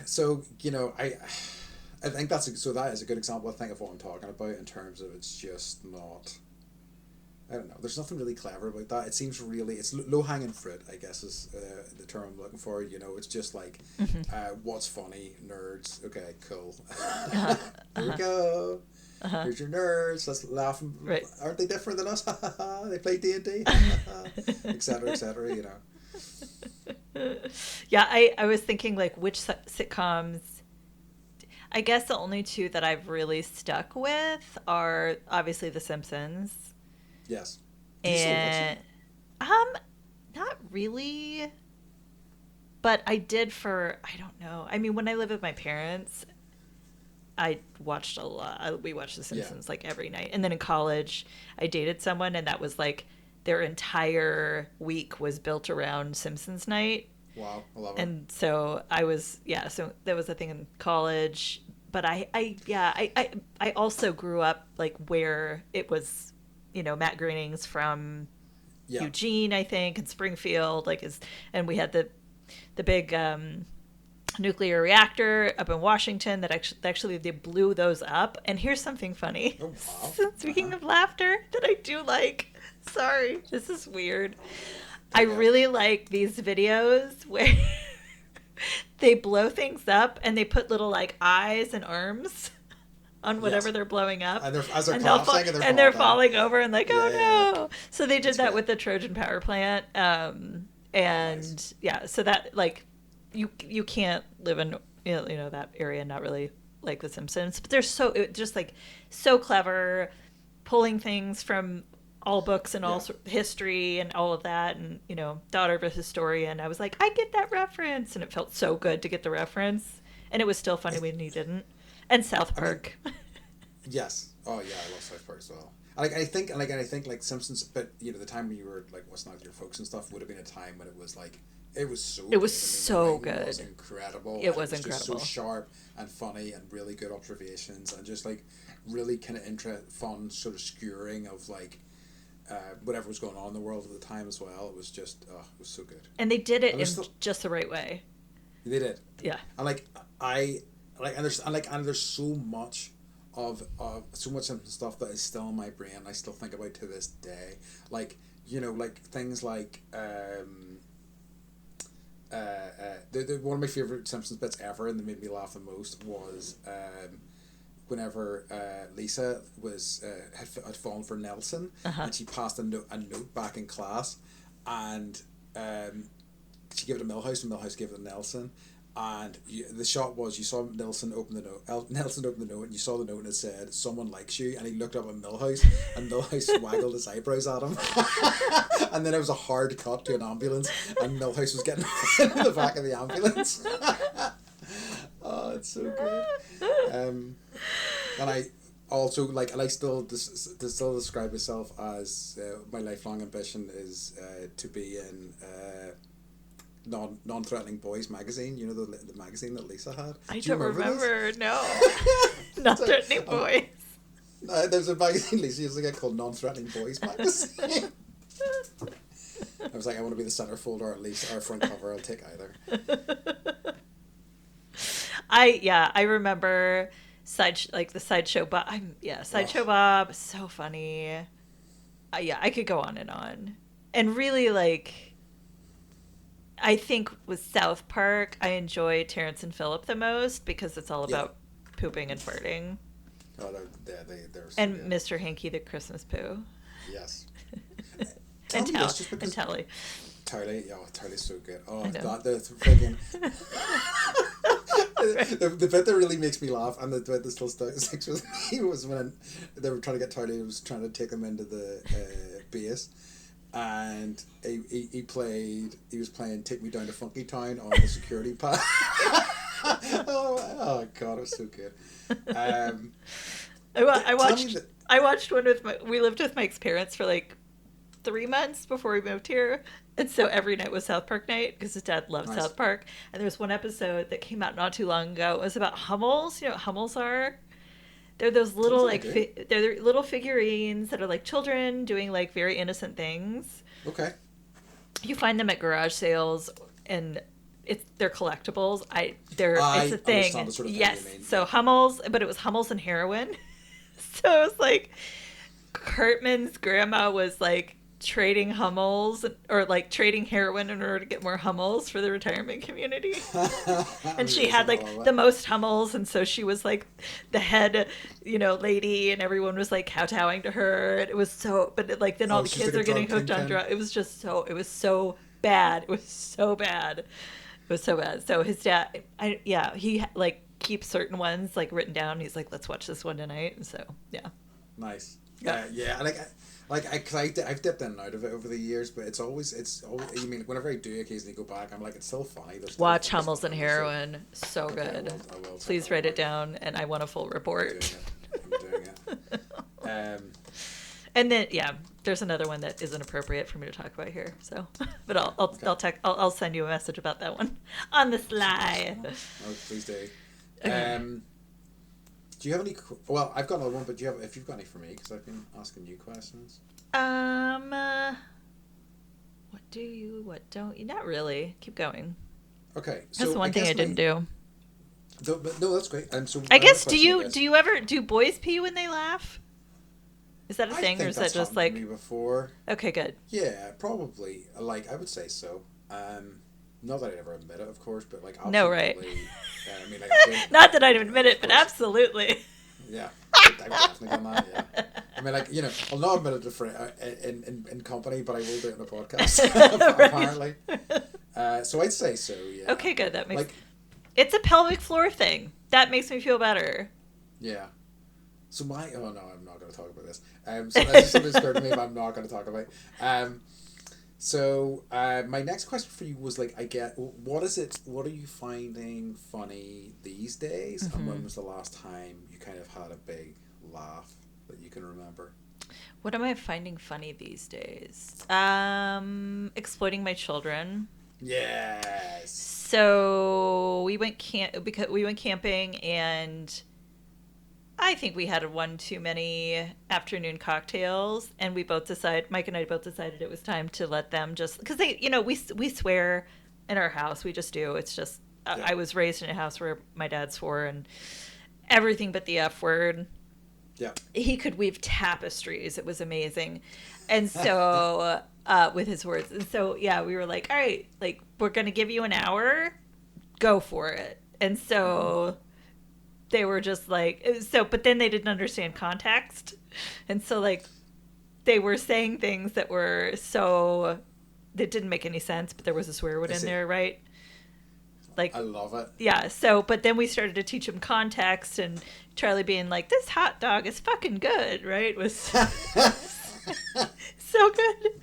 So I think that is a good example, I think, of what I'm talking about, in terms of it's just not, I don't know, there's nothing really clever about that. It seems really, it's low-hanging fruit, I guess is the term I'm looking for. It's just like, what's funny, nerds, okay, cool. Here we go. Here's your nerds, let's laugh. Right. Aren't they different than us? They play D&D, etc., etc. Yeah, I was thinking like which sitcoms. I guess the only two that I've really stuck with are obviously The Simpsons. Yes. And not really, but I did for, I don't know. I mean, when I lived with my parents, I watched a lot. We watched The Simpsons like every night. And then in college, I dated someone, and that was like their entire week was built around Simpsons night. Wow, I love it. And so I was, so that was a thing in college. But I also grew up like where it was, Matt Groening's from Eugene, I think, and Springfield, and we had the big nuclear reactor up in Washington that actually they blew those up. And here's something funny. Oh, wow. Speaking of laughter, that I do like. Sorry, this is weird. I really like these videos where they blow things up and they put little like eyes and arms on whatever they're blowing up, and they're falling over and like, oh no. So they did That's that great. with the Trojan power plant, so that like you can't live in that area and not really like The Simpsons. But they're just like so clever, pulling things from all books and all Yeah. history and all of that, and daughter of a historian. I was like, I get that reference, and it felt so good to get the reference, and it was still funny when you didn't. And South I mean, Park. yes. Oh yeah, I love South Park as well. And I think like Simpsons, but the time when you were like listening to your folks and stuff would have been a time when it was like it was so It good. was I mean, so the writing was good. incredible. It And was just so incredible. sharp and funny and really good observations and just like really kind of fun sort of skewering of like whatever was going on in the world at the time as well. It was just it was so good. And they did it And in there's still just the right way. they did. Yeah. And like I and there's so much of so much stuff that is still in my brain. I still think about to this day. Like like things like one of my favorite Simpsons bits ever, and that made me laugh the most was whenever Lisa was had fallen for Nelson, and she passed a note back in class, and she gave it to Milhouse, and Milhouse gave it to Nelson. And the shot was you saw Nelson open the note. Nelson opened the note, and you saw the note, and it said "Someone likes you." And he looked up at Milhouse, and Milhouse waggled his eyebrows at him. And then it was a hard cut to an ambulance, and Milhouse was getting in the back of the ambulance. Oh, it's so good. And I also like, and I still still describe myself as my lifelong ambition is to be in. Non-threatening boys magazine, the magazine that Lisa had. I Do you don't remember. this? No. Not threatening boys. There's a magazine Lisa used to get called Non-Threatening Boys magazine. I was like, I want to be the centerfold or at least our front cover. I'll take either. I remember the Sideshow Bob. Sideshow Bob, so funny. I could go on, and really like. I think with South Park, I enjoy Terrence and Phillip the most because it's all about pooping and farting. Oh, they're so and good. Mr. Hanky the Christmas poo. Yes. And Tally. Tally. Tally's so good. Oh, I know. God, the freaking... the bit that really makes me laugh, and the bit that still sticks with me, was when they were trying to get Tally, was trying to take them into the base. And he was playing Take Me Down to Funky Town on the security pad. oh God, it was so good. I watched one we lived with Mike's parents for like 3 months before we moved here, and so every night was South Park night because his dad loved South Park. And there was one episode that came out not too long ago. It was about Hummels. You know what Hummels are? They're those little they're little figurines that are like children doing like very innocent things. Okay. You find them at garage sales, and they're collectibles. It's a thing. Understand the sort of thing Yes. you mean. So Hummels, but it was Hummels and heroin. So it was like Cartman's grandma was like trading Hummels or like trading heroin in order to get more Hummels for the retirement community. And she had like the most Hummels, and so she was like the head, lady, and everyone was like kowtowing to her. And it was so, but like then all the kids are getting hooked on drugs. It was so bad. It was so bad. So his dad, he like keeps certain ones like written down. He's like, let's watch this one tonight. And so yeah. Nice. Yeah. I've dipped in and out of it over the years, but it's always. I mean, whenever I do occasionally go back, I'm like, it's still funny. Watch Hummels and Heroin, so good. I will Please write it down, and I want a full report. I'm doing it. And then there's another one that isn't appropriate for me to talk about here. So, but I'll send you a message about that one on the sly. Oh, please do. Okay. Do you have any? Well, I've got another one, but if you've got any for me, because I've been asking you questions. What don't you? Not really. Keep going. Okay, so That's the one thing I didn't do. No, that's great. So I guess do you ever do boys pee when they laugh? Is that a thing, or is that just like? To me before. Okay, good. Yeah, probably. Like I would say so. Not that I'd ever admit it, of course, but like absolutely. No, right. I mean, like, not that I'd admit it, but absolutely. Yeah, I've definitely done that. Yeah, I mean, like I'll not admit it in company, but I will do it in a podcast. Apparently. So I'd say so, yeah. Okay, good. That makes... Like, It's a pelvic floor thing. That makes me feel better. yeah. So oh no, I'm not going to talk about this. So that's just something that occurred to me, but I'm not going to talk about. My next question for you was like, what are you finding funny these days? And when was the last time you kind of had a big laugh that you can remember? What am I finding funny these days? Exploiting my children. Yes. So we went camping, and I think we had one too many afternoon cocktails, and Mike and I both decided it was time to let them just, because we swear in our house, we just do. It's just, Yeah. I was raised in a house where my dad swore and everything but the F word. Yeah. He could weave tapestries. It was amazing. And so, with his words. And so, yeah, we were like, all right, like, we're going to give you an hour. Go for it. And so they were just like, but then they didn't understand context. And so, like, they were saying things that didn't make any sense, but there was a swear word in there, right? Like, I love it. Yeah, so, but then we started to teach him context, and Charlie being like, this hot dog is fucking good, right? Was so good.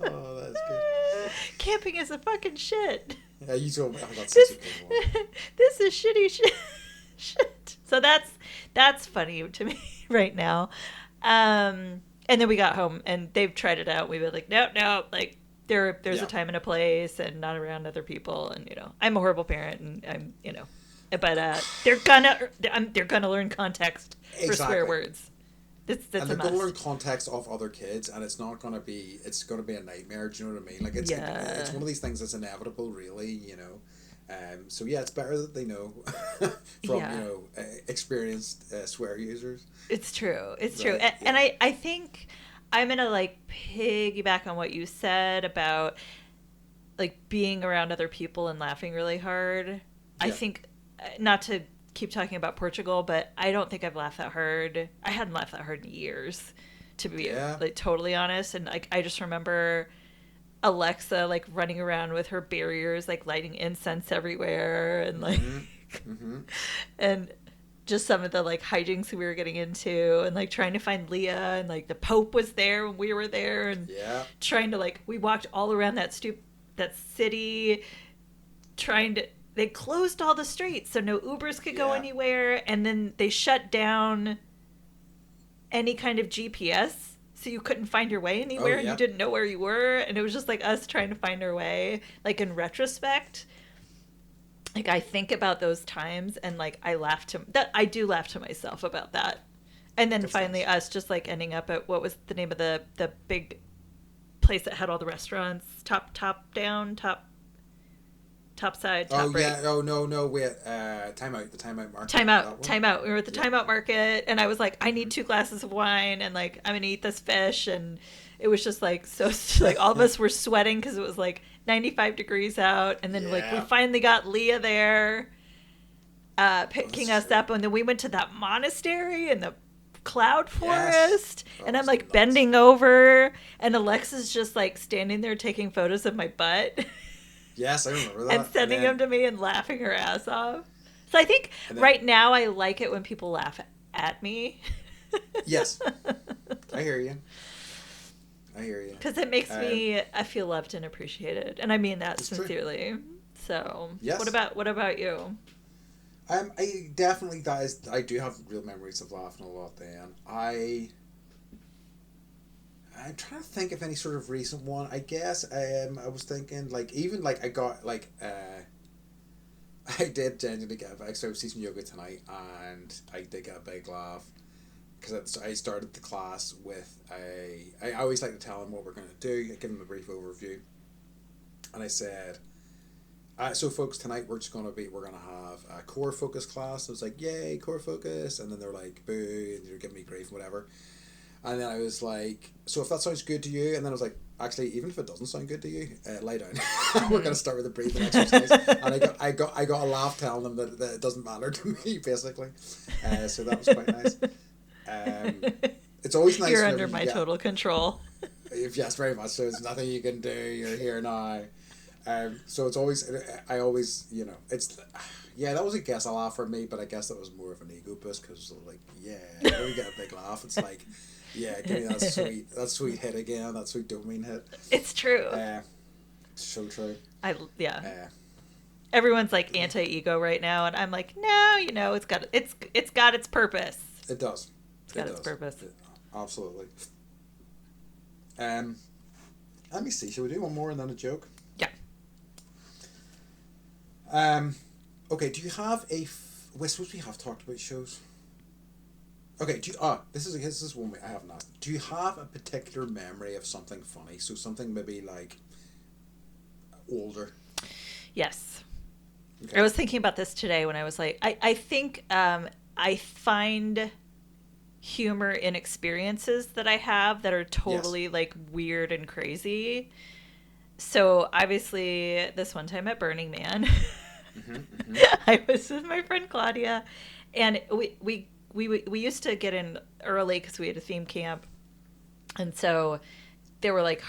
Oh, that's good. Camping is a fucking shit. Yeah, you told me. Oh, that's such a good one. This is shitty shit. So that's funny to me right now. And then we got home, and they've tried it out. We were like, no, like, there's a time and a place, and not around other people, and I'm a horrible parent, and I'm but they're gonna learn context for swear words. That's and they're a going to must. learn context of other kids, and it's going to be a nightmare. Do you know what I mean? Like it's one of these things that's inevitable, really. So yeah, it's better that they know from experienced swear users. It's true. It's Right, true. yeah. And I think I'm gonna like piggyback on what you said about like being around other people and laughing really hard. I think, not to keep talking about Portugal, but I don't think I've laughed that hard. I hadn't laughed that hard in years, to be like totally honest. And like I just remember Alexa like running around with her barriers, like lighting incense everywhere, and like and just some of the like hijinks we were getting into, and like trying to find Leah, and like the Pope was there when we were there, and trying to like, we walked all around that city, they closed all the streets so no Ubers could go anywhere, and then they shut down any kind of GPS, so you couldn't find your way anywhere, and you didn't know where you were, and it was just like us trying to find our way. Like in retrospect, like I think about those times, and like I do laugh to myself about that. And then finally us just like ending up at, what was the name of the big place that had all the restaurants, top side, top right. Oh no, wait, Time Out, the Time Out market. Time Out. We were at the Time Out market, and I was like, I need 2 glasses of wine, and like I'm gonna eat this fish, and it was just like so like all of us were sweating because it was like 95 degrees out, and then like we finally got Leah there, picking us up, and then we went to that monastery in the cloud forest, and I'm like bending over, and Alexa's just like standing there taking photos of my butt. Yes, I remember that. And sending them to me and laughing her ass off. So I think right now I like it when people laugh at me. Yes. I hear you. Because it makes me, I feel loved and appreciated. And I mean that sincerely. True. So what about you? I definitely, I do have real memories of laughing a lot then. I'm trying to think of any sort of recent one. I guess I was thinking like, even like I got like I did genuinely get back. So I was teaching yoga tonight, and I did get a big laugh because I started the class with I always like to tell them what we're going to do. I give them a brief overview, and I said, so folks, tonight we're going to have a core focus class. I was like, yay, core focus, and then they're like, boo, and they're giving me grief and whatever. And then I was like, so if that sounds good to you, and then I was like, actually, even if it doesn't sound good to you, lie down. We're gonna start with a breathing exercise. And I got a laugh telling them that it doesn't matter to me, basically. So that was quite nice. It's always nice. You're under my total control. Yes, very much. So there's nothing you can do. You're here now. So it's always, I always, it's, yeah, that was a guess a laugh for me, but I guess that was more of an ego boost because like, yeah, when we get a big laugh, it's like, yeah, give me that sweet hit again, that sweet dopamine hit. It's true. So true. Yeah. Everyone's like anti-ego right now, and I'm like, no, it's got its purpose. It does. It's got its purpose. Absolutely. Let me see. Shall we do one more and then a joke? Yeah. Okay. Do you have we're supposed we have talked about shows. Okay. This is one I haven't asked. Do you have a particular memory of something funny? So something maybe like older. Yes. Okay. I was thinking about this today when I was like, I think I find humor in experiences that I have that are totally like weird and crazy. So obviously this one time at Burning Man, I was with my friend Claudia, and we used to get in early because we had a theme camp, and so there were like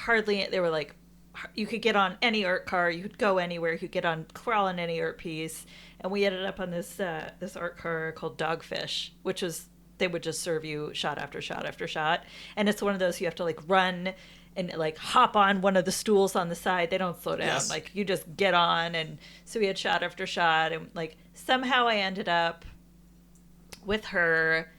you could get on any art car, you could go anywhere, you could crawl on any art piece, and we ended up on this art car called Dogfish, which was, they would just serve you shot after shot after shot, and it's one of those you have to like run and like hop on one of the stools on the side. They don't slow down. Yes. Like you just get on, and so we had shot after shot, and like somehow I ended up with her.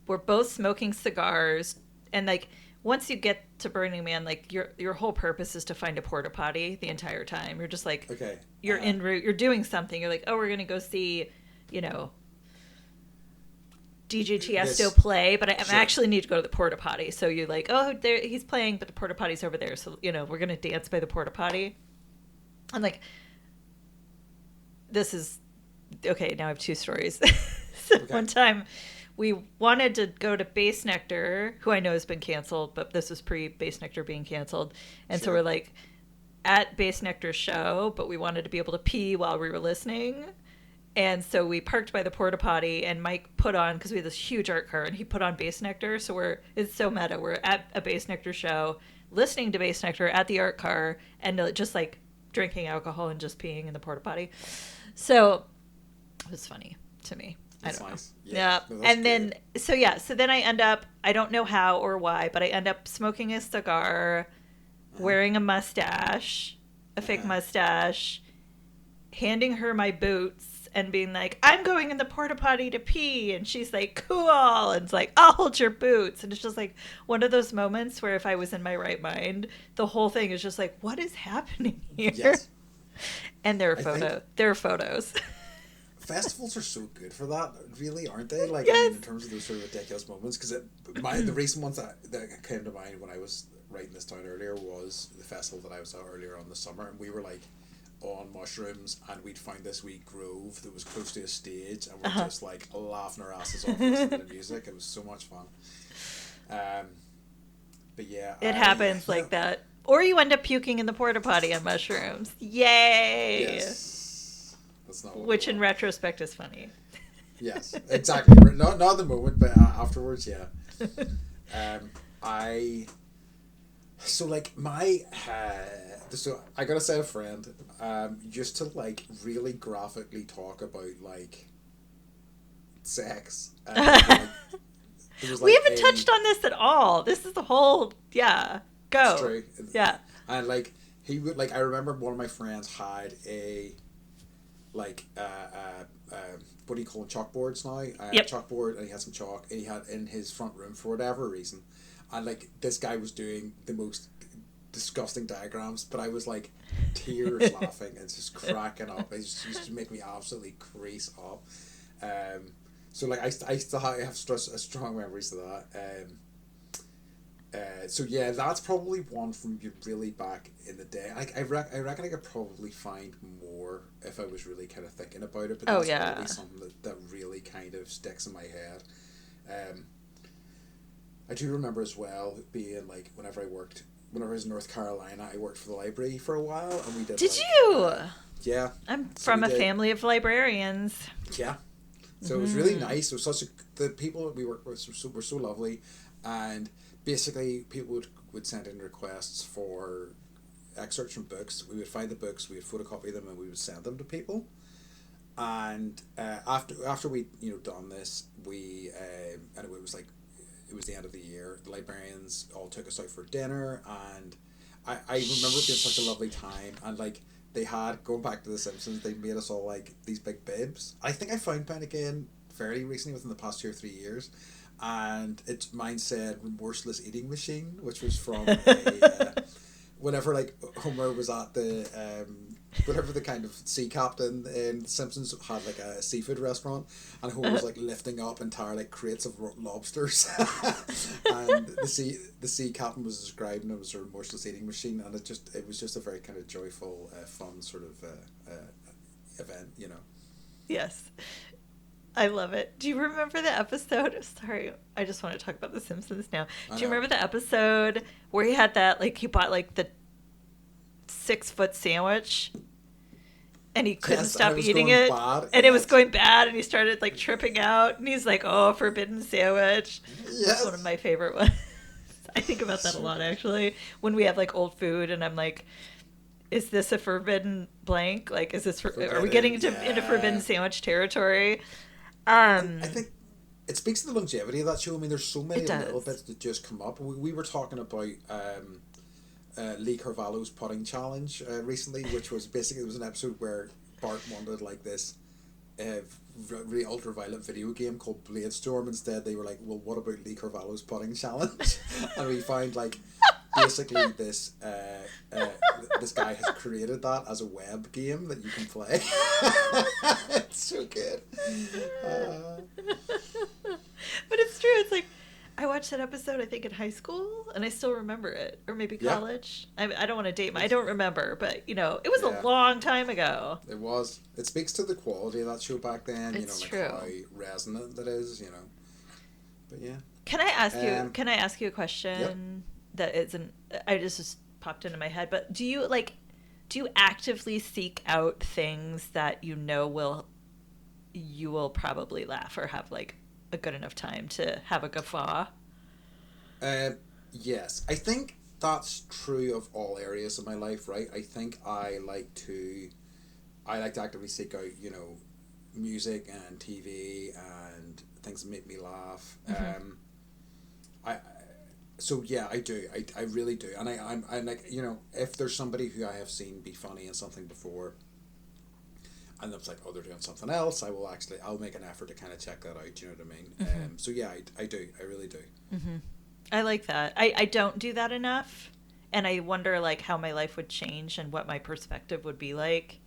We're both smoking cigars, and like once you get to Burning Man, like your whole purpose is to find a porta potty the entire time. You're just like, okay, you're en route, you're doing something. You're like, oh, we're gonna go see, DJ Tiesto play, but I actually need to go to the porta potty. So you're like, oh, there he's playing, but the porta potty's over there. So we're gonna dance by the porta potty. I'm like, this is okay. Now I have two stories. So one time, we wanted to go to Base Nectar, who I know has been canceled, but this was pre-Base Nectar being canceled. And so we're like at Base Nectar's show, but we wanted to be able to pee while we were listening. And so we parked by the porta potty, and Mike put on, because we had this huge art car, and he put on Base Nectar. So it's so meta. We're at a Base Nectar show, listening to Base Nectar at the art car, and just like drinking alcohol and just peeing in the porta potty. So it was funny to me. That's nice. Yeah. No, and good. So then I end up, I don't know how or why, but I end up smoking a cigar, wearing a mustache, a fake mustache, handing her my boots and being like, I'm going in the porta potty to pee. And she's like, cool. And it's like, I'll hold your boots. And it's just like one of those moments where if I was in my right mind, the whole thing is just like, what is happening here? Yes. And there are photos. Festivals are so good for that, really, aren't they? Like, yes. I mean, in terms of those sort of ridiculous moments, because the recent ones that came to mind when I was writing this down earlier was the festival that I was at earlier on the summer, and we were like on mushrooms, and we'd find this wee grove that was close to a stage, and we're just like laughing our asses off listening to the music. It was so much fun. But yeah, it happens like that, or you end up puking in the porta potty on mushrooms. Yay! Yes. Which in retrospect is funny. Yes, exactly. Not at the moment, but afterwards, yeah. So I gotta say a friend, just to like really graphically talk about like sex. We haven't touched on this at all. This is the whole go. It's true. Yeah. And like he would like I remember one of my friends had a what do you call them, chalkboards now? Chalkboard, and he had some chalk, and he had in his front room for whatever reason, and like this guy was doing the most disgusting diagrams, but I was like tears laughing and just cracking up. It used to make me absolutely crease up. So like I still have strong memories of that. So yeah, that's probably one from really back in the day. I reckon I could probably find more if I was really kind of thinking about it. But that's probably something that really kind of sticks in my head. I do remember as well being like whenever I was in North Carolina, I worked for the library for a while, and we did. Did you? Yeah. I'm from a family of librarians. Yeah. So it was really nice. It was the people that we worked with were so lovely, and basically people would send in requests for excerpts from books. We would find the books, we would photocopy them, and we would send them to people. And after we done this, we and it was like it was the end of the year. The librarians all took us out for dinner, and I remember it being such a lovely time. And like they had going back to The Simpsons, they made us all like these big bibs. I think I found mine again fairly recently, within the past 2 or 3 years, and mine said "remorseless eating machine," which was from whenever like Homer was at the whatever the kind of sea captain in The Simpsons had like a seafood restaurant, and Homer was like lifting up entire like crates of lobsters, and the sea captain was describing it as a remorseless eating machine, and it was just a very kind of joyful, fun sort of event, Yes. I love it. Do you remember the episode? Sorry, I just want to talk about The Simpsons now. Do you remember the episode where he had that, like, he bought, like, the 6-foot sandwich and he couldn't stop eating it? And it was going bad and he started, like, tripping out and he's like, oh, forbidden sandwich. Yes. That's one of my favorite ones. I think about that a lot, actually. When we have, like, old food and I'm like, is this a forbidden blank? Like, are we getting into forbidden sandwich territory? I think it speaks to the longevity of that show. I mean, there's so many little bits that just come up. We were talking about Lee Carvalho's pudding challenge recently, which was basically, it was an episode where Bart wanted like this really ultraviolet video game called Bladestorm. Instead, they were like, well, what about Lee Carvalho's pudding challenge? And we found like basically this guy has created that as a web game that you can play. It's so good. But it's true. It's like I watched that episode, I think, in high school, and I still remember it, or maybe college. Yeah. I don't want to date I don't remember, but it was a long time ago. It was. It speaks to the quality of that show back then. It's like true. How resonant that is. But yeah. Can I ask you a question that isn't? I just popped into my head. But do you actively seek out things that you will probably laugh or have like a good enough time to have a guffaw? Yes, I think that's true of all areas of my life, right? I think I like to actively seek out, music and TV and things that make me laugh. Mm-hmm. I do. I really do. And I'm like, if there's somebody who I have seen be funny in something before, and it's like, oh, they're doing something else, I'll make an effort to kind of check that out. Do you know what I mean? Mm-hmm. I do. I really do. Mm-hmm. I like that. I don't do that enough, and I wonder like how my life would change and what my perspective would be like,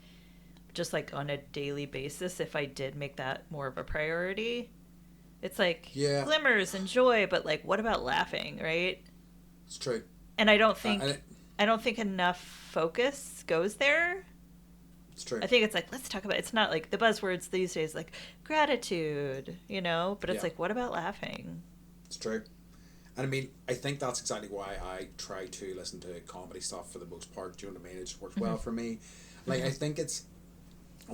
just like on a daily basis if I did make that more of a priority. It's like glimmers and joy, but like, what about laughing, right? It's true. And I don't think enough focus goes there. It's true. I think it's like, let's talk about, it's not like the buzzwords these days, like gratitude, but it's like, what about laughing? It's true. And I mean, I think that's exactly why I try to listen to comedy stuff for the most part. Do you know what I mean? It just works well for me. Like, I think it's,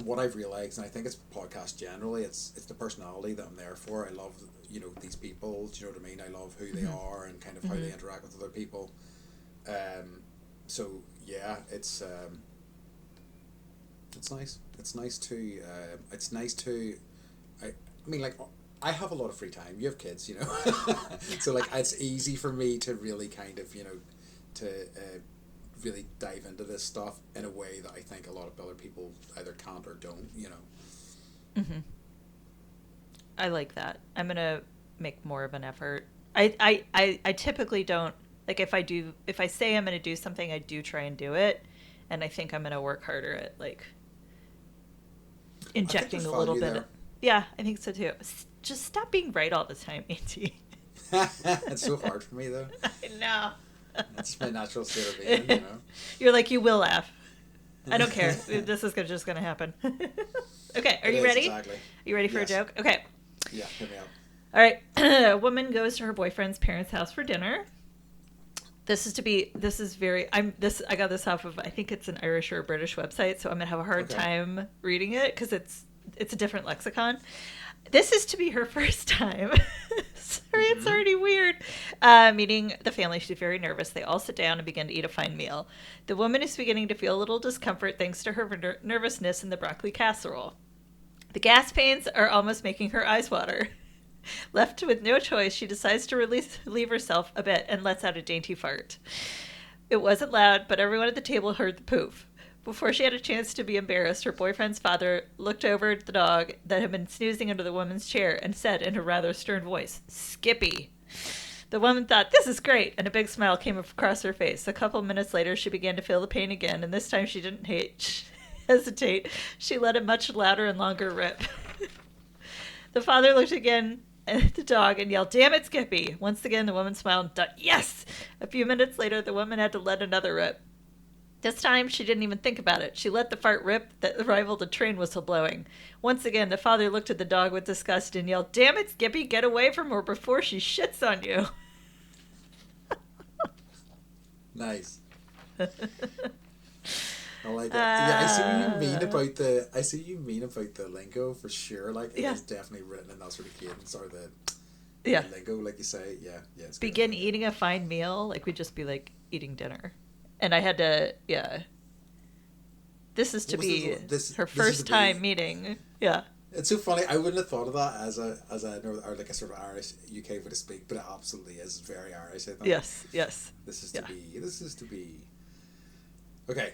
what I've realized, and I think it's podcasts generally, it's the personality that I'm there for. I love, these people, do you know what I mean? I love who they are and kind of how they interact with other people. So yeah, it's nice. It's nice to, I mean, like, I have a lot of free time. You have kids, so like it's easy for me to really kind of, to really dive into this stuff in a way that I think a lot of other people either can't or don't, Mm-hmm. I like that. I'm gonna make more of an effort. I typically don't, like, if I say I'm gonna do something, I do try and do it, and I think I'm gonna work harder at like injecting a little bit. Yeah, I think so too. Just stop being right all the time, Auntie. It's so hard for me though. I know. That's my natural state of being, You're like, you will laugh. I don't care. This is just going to happen. Okay, are you ready? Exactly. Are you ready for a joke? Okay. Yeah, hit me up. All right. A woman goes to her boyfriend's parents' house for dinner. I got this off of, I think it's an Irish or a British website, so I'm going to have a hard time reading it because it's a different lexicon. This is to be her first time. Sorry, it's already weird. meeting the family, she's very nervous. They all sit down and begin to eat a fine meal. The woman is beginning to feel a little discomfort thanks to her nervousness in the broccoli casserole. The gas pains are almost making her eyes water. Left with no choice, she decides to relieve herself a bit and lets out a dainty fart. It wasn't loud, but everyone at the table heard the poof. Before she had a chance to be embarrassed, her boyfriend's father looked over at the dog that had been snoozing under the woman's chair and said in a rather stern voice, "Skippy." The woman thought, "This is great," and a big smile came across her face. A couple minutes later, she began to feel the pain again, and this time she didn't hesitate. She let a much louder and longer rip. The father looked again at the dog and yelled, "Damn it, Skippy." Once again, the woman smiled and thought, "Yes!" A few minutes later, the woman had to let another rip. This time, she didn't even think about it. She let the fart rip that rivaled a train whistle blowing. Once again, the father looked at the dog with disgust and yelled, "Damn it, Skippy, get away from her before she shits on you." Nice. I like it. Yeah, I see what you mean about the lingo for sure. Like it is definitely written in that sort of cadence or the lingo, like you say. Yeah, yeah. It's begin eating a fine meal, like we'd just be like eating dinner, and I had to This is to be her first time meeting. Yeah. It's so funny. I wouldn't have thought of that as or like a sort of Irish UK way to speak, but it absolutely is very Irish. I think. Yes. Yes. This is to be. Okay.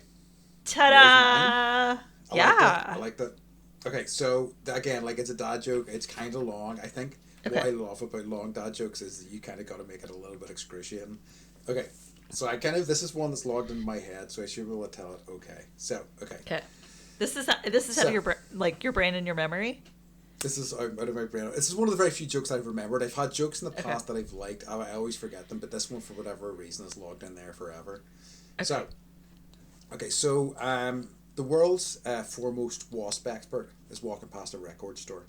Ta-da! I like that. Okay, so again, like it's a dad joke. It's kind of long. I think what I love about long dad jokes is that you kind of got to make it a little bit excruciating. Okay, so this is one that's logged in my head, so I should be able to tell it. Okay, so okay. This is out of your brain and your memory. This is out of my brain. This is one of the very few jokes I've remembered. I've had jokes in the past that I've liked. I always forget them, but this one, for whatever reason, is logged in there forever. Okay. So the world's foremost wasp expert is walking past a record store.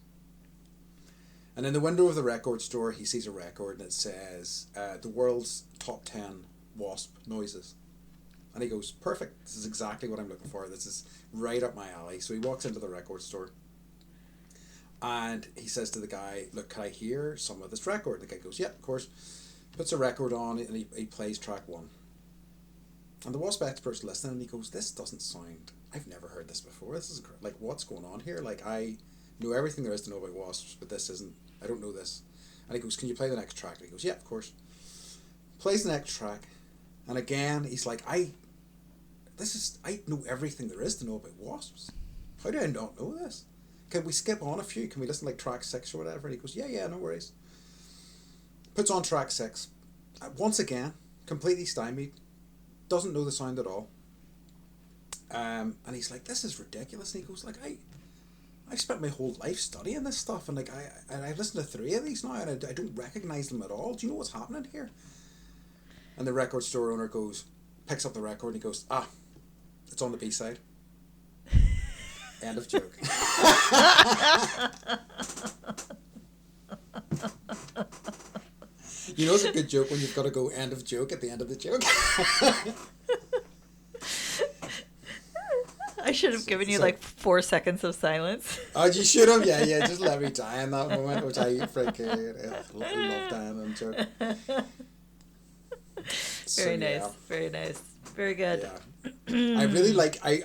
And in the window of the record store, he sees a record and it says, the world's top 10 wasp noises. And he goes, "Perfect, this is exactly what I'm looking for. This is right up my alley." So he walks into the record store and he says to the guy, "Look, can I hear some of this record?" And the guy goes, "Yeah, of course." Puts a record on and he plays track 1. And the wasp expert's listening and he goes, "This doesn't sound, I've never heard this before. This is like, what's going on here? Like, I know everything there is to know about wasps, but I don't know this." And he goes, "Can you play the next track?" And he goes, "Yeah, of course." Plays the next track. And again, he's like, I know everything there is to know about wasps. How do I not know this? Can we skip on a few? Can we listen to like track 6 or whatever? And he goes, yeah, no worries. Puts on track 6. Once again, completely stymied. Doesn't know the sound at all. And he's like, "This is ridiculous." And he goes, like, I've spent my whole life studying this stuff, and like I've listened to 3 of these now, and I don't recognise them at all. Do you know what's happening here? And the record store owner picks up the record, and he goes, "Ah, it's on the B-side." End of joke. You know it's a good joke when you've got to go end of joke at the end of the joke. I should have given you like 4 seconds of silence. Oh, you should have. Yeah. Just let me die in that moment, which I freaking love dying on joke. Very nice. Very nice. Very good. Yeah. I really like, I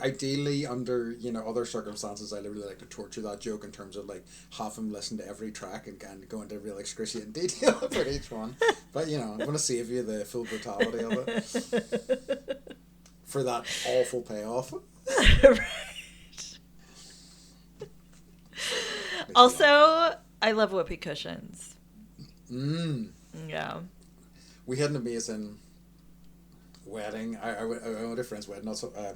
ideally under, other circumstances, I really like to torture that joke in terms of like have him listen to every track and kind of go into real excruciating detail about each one. But, I'm going to save you the full brutality of it for that awful payoff. Right. Also, I love whoopee cushions. Yeah. We had an amazing wedding. I went to a friend's wedding. Also, I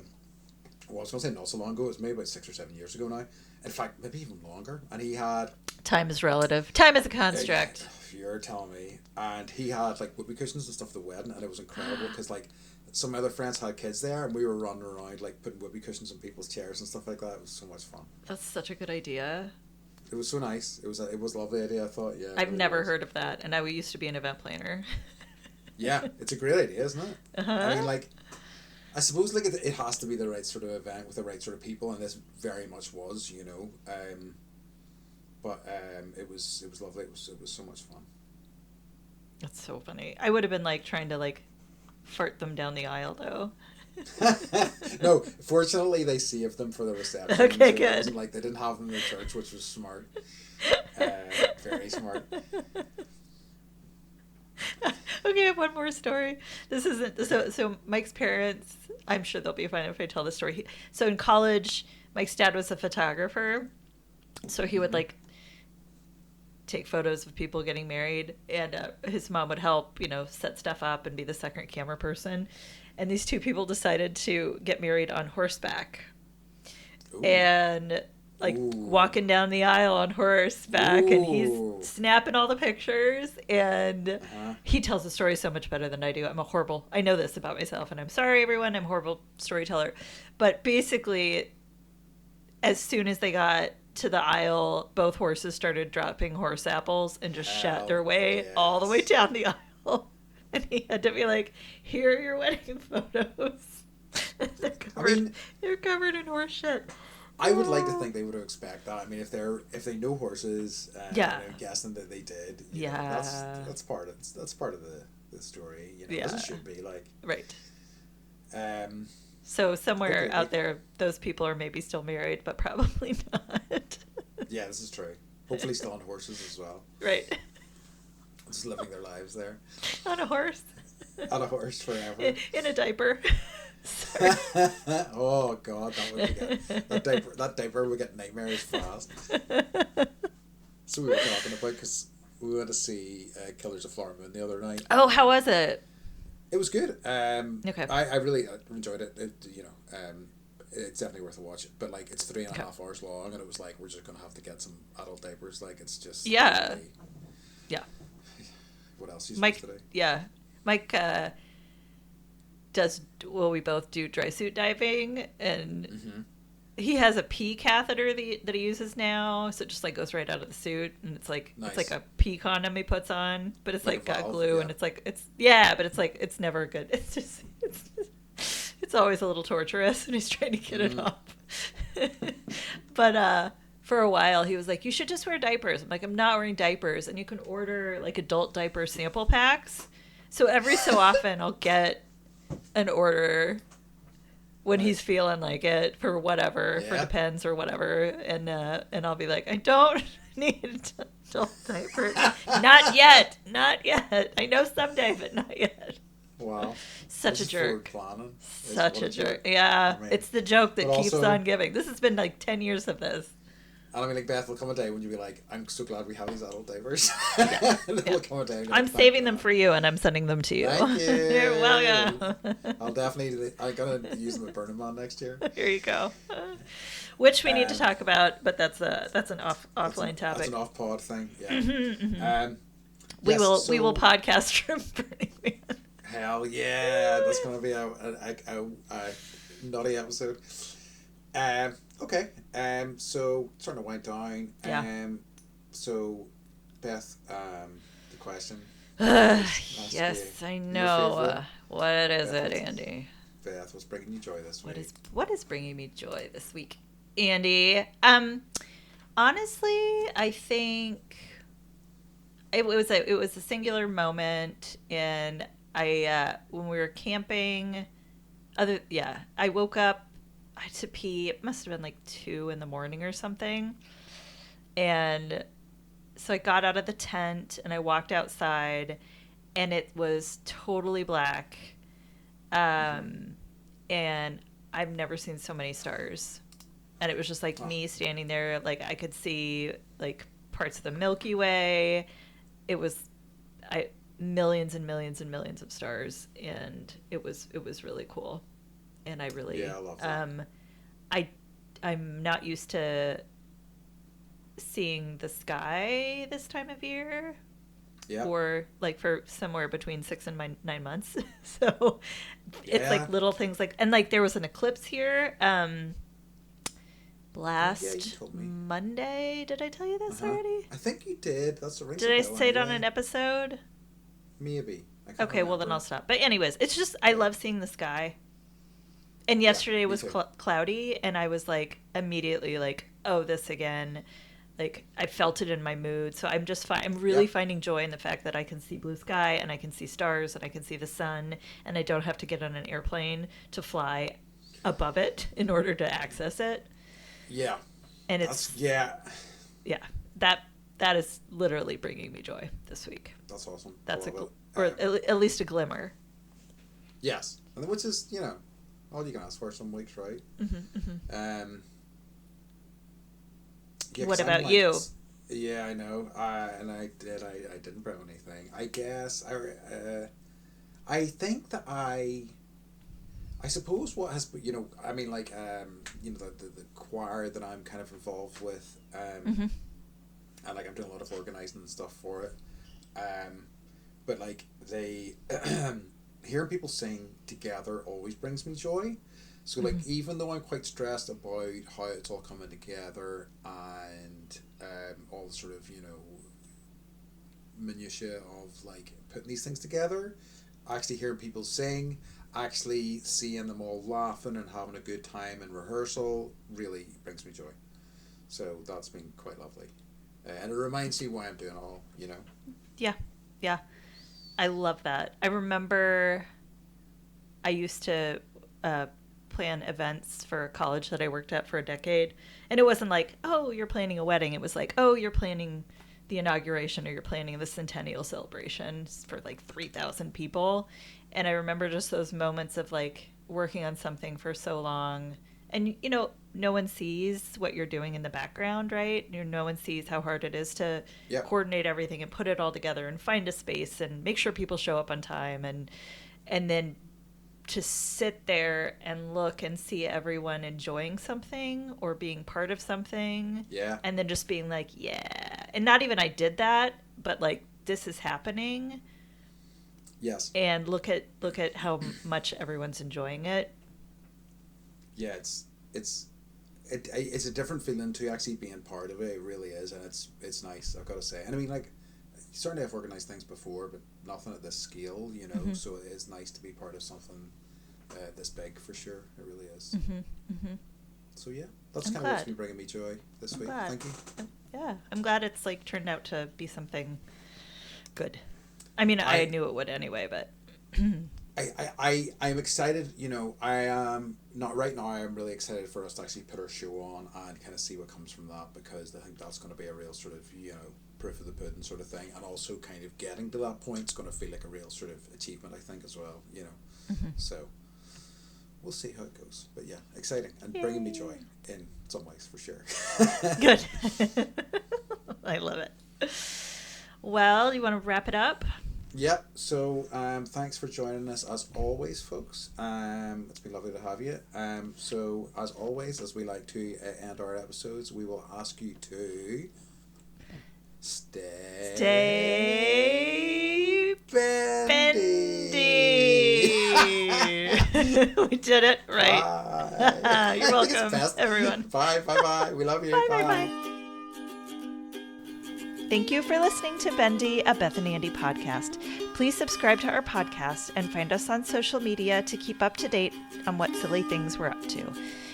was going to say not so long ago. It was maybe about 6 or 7 years ago now. In fact, maybe even longer. And he had... Time is relative. Time is a construct. You're telling me. And he had like whoopee cushions and stuff at the wedding, and it was incredible because like some other friends had kids there, and we were running around like putting whoopee cushions on people's chairs and stuff like that. It was so much fun. That's such a good idea. It was so nice. It was a lovely idea. I thought, yeah. I've never heard of that, and I used to be an event planner. Yeah, it's a great idea, isn't it? Uh-huh. I mean, like, I suppose like it has to be the right sort of event with the right sort of people, and this very much was, But it was lovely. It was so much fun. That's so funny. I would have been like trying to like fart them down the aisle though. No, fortunately they saved them for the reception, Okay, so it good. wasn't like they didn't have them in the church, which was smart. Very smart. Okay, I have one more story. This isn't so Mike's parents, I'm sure they'll be fine if I tell the story. So in college, Mike's dad was a photographer. So he would Mm-hmm. like take photos of people getting married, and his mom would help, set stuff up and be the second camera person. And these two people decided to get married on horseback, Ooh. and like Ooh. walking down the aisle on horseback, and he's Ooh. snapping all the pictures, and Uh-huh. he tells the story so much better than I do. I know this about myself, and I'm sorry everyone, I'm a horrible storyteller. But basically, as soon as they got to the aisle, both horses started dropping horse apples and just shot their Hell way all the way yes. down the aisle. And he had to be like, "Here are your wedding photos." they're I covered. mean, They're covered in horse shit. I would like to Oh. think they would expect that. I mean, if they know horses, Yeah. I'm guessing that they did. Yeah. That's part of the story. As Yeah. it should be. Like, Right. um, So somewhere hopefully, out there, those people are maybe still married, but probably not. yeah, this is true. Hopefully, still on horses as well, Right. just living their lives there On a horse. on a horse forever. In a diaper. Sorry. Oh God, that would be good. That diaper would get nightmares fast. So we were talking about because we went to see Killers of Flower Moon the other night. Oh, how was it? It was good. Okay. I really enjoyed it. It's definitely worth a watch. But like, it's 3.5 hours long, and it was like we're just gonna have to get some adult diapers. Like, it's just Yeah. really, Yeah. what else are you supposed Mike, to do? yeah. Mike we both do dry suit diving, and Mm-hmm. he has a pee catheter that he uses now, so it just like goes right out of the suit, and it's like Nice. a pee condom he puts on, but it's Like like a got valve, glue, yeah. and but it's like it's never good. It's always a little torturous, and he's trying to get it Mm. off. But for a while he was like, "You should just wear diapers." I'm like, "I'm not wearing diapers," and you can order like adult diaper sample packs. So every so often I'll get an order when he's Nice. feeling like it for whatever, for Yeah. Depends or whatever, and I'll be like, "I don't need adult diapers, not yet, not yet. I know someday, but not yet." Wow. Such This a is forward jerk. planning. Such What a jerk. Yeah, I mean, it's the joke that but keeps also, on giving. This has been like 10 years of this. and I mean, like, Beth, will come a day when you'll be like, I'm so glad we have these adult diapers. Yeah. There'll come a day. I'm saving them for you, and I'm sending them to you. Thank you. You're welcome. I'm gonna use them at Burning Man next year. Here you go. Which we need to Um, talk about, but that's an offline That's topic. an off-pod thing. Yeah. Mhm, mhm. Um, We yes, will so, podcast from Burning Man. Hell yeah, that's gonna be a nutty episode. Okay. So starting to wind down. Yeah. So Beth, the question. Has to Yes, be I your know. favourite. What is Beth, it, Andy? Beth, what's bringing you joy this week? What is bringing me joy this week, Andy? Honestly, I think it was a singular moment, and I when we were camping. I woke up. I had to pee. It must have been like 2 a.m. or something, and so I got out of the tent and I walked outside, and it was totally black. And I've never seen so many stars. And it was just like Oh, me standing there, like I could see like parts of the Milky Way. It was millions and millions and millions of stars, and it was really cool. And I really yeah, I love that. I'm not used to seeing the sky this time of year, Yeah. or like for somewhere between 6 and 9 months. So it's Yeah. like little things like, and like there was an eclipse here Yeah, you last told me. Monday. Did I tell you this Uh-huh. already? I think you did. That's a rings Did a I bell say it on anyway. an episode? Maybe. I can't Okay, well then remember. I'll stop. But anyways, it's just I love seeing the sky. And yesterday me was too. cloudy, and I was like immediately like, oh, this again. Like, I felt it in my mood. So I'm just I'm really finding joy in the fact that I can see blue sky and I can see stars and I can see the sun, and I don't have to get on an airplane to fly above it in order to access it. Yeah. And it's yeah, that is literally bringing me joy this week. That's awesome. That's or at least a glimmer. Yes, and which is, you know, all you can ask for some weeks, right? Yeah, what about you? Yeah, I know. I didn't bring anything. I guess I think that I suppose what has, you know, I mean, like, you know, the choir that I'm kind of involved with, and like I'm doing a lot of organizing and stuff for it, but like they hearing people sing together always brings me joy. So like even though I'm quite stressed about how it's all coming together and all the sort of, you know, minutiae of like putting these things together, actually hearing people sing, actually seeing them all laughing and having a good time in rehearsal really brings me joy. So that's been quite lovely. And it reminds me why I'm doing it all, you know. Yeah. I love that. I remember I used to plan events for a college that I worked at for a decade. And it wasn't like, oh, you're planning a wedding. It was like, oh, you're planning the inauguration or you're planning the centennial celebration for like 3,000 people. And I remember just those moments of like working on something for so long. And, you know, no one sees what you're doing in the background, right? No one sees how hard it is to coordinate everything and put it all together and find a space and make sure people show up on time. And then to sit there and look and see everyone enjoying something or being part of something. Yeah. And then just being like, yeah. And not even I did that, but like, this is happening. Yes. And look at how much everyone's enjoying it. Yeah, it's a different feeling to actually being part of it. It really is, and it's nice, I've got to say. And I mean, like, certainly I've organised things before, but nothing at this scale, you know. So it is nice to be part of something this big, for sure. It really is. So yeah, that's kind of what's been bringing me joy this week. Glad. Thank you. Yeah, I'm glad it's like turned out to be something good. I mean, I knew it would anyway, but. I'm excited, you know. I am not right now. I'm really excited for us to actually put our show on and kind of see what comes from that, because I think that's going to be a real sort of, you know, proof of the pudding sort of thing, and also kind of getting to that point is going to feel like a real sort of achievement, I think, as well, you know. So we'll see how it goes, but yeah, exciting and bringing me joy in some ways, for sure. Good. I love it. Well, you want to wrap it up? Yep. So thanks for joining us as always, folks. It's been lovely to have you. So as always, as we like to end our episodes, we will ask you to stay bendy. We did it right. You're welcome, everyone. Bye. We love you. Bye. Thank you for listening to Bendy, a Beth and Andy podcast. Please subscribe to our podcast and find us on social media to keep up to date on what silly things we're up to.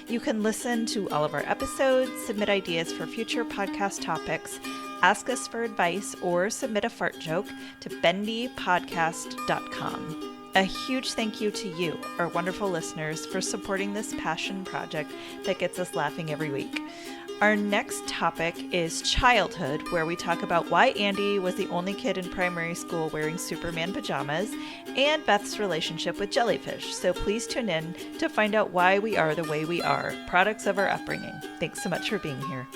You can listen to all of our episodes, submit ideas for future podcast topics, ask us for advice, or submit a fart joke to bendypodcast.com. A huge thank you to you, our wonderful listeners, for supporting this passion project that gets us laughing every week. Our next topic is childhood, where we talk about why Andy was the only kid in primary school wearing Superman pajamas, and Beth's relationship with jellyfish. So please tune in to find out why we are the way we are, products of our upbringing. Thanks so much for being here.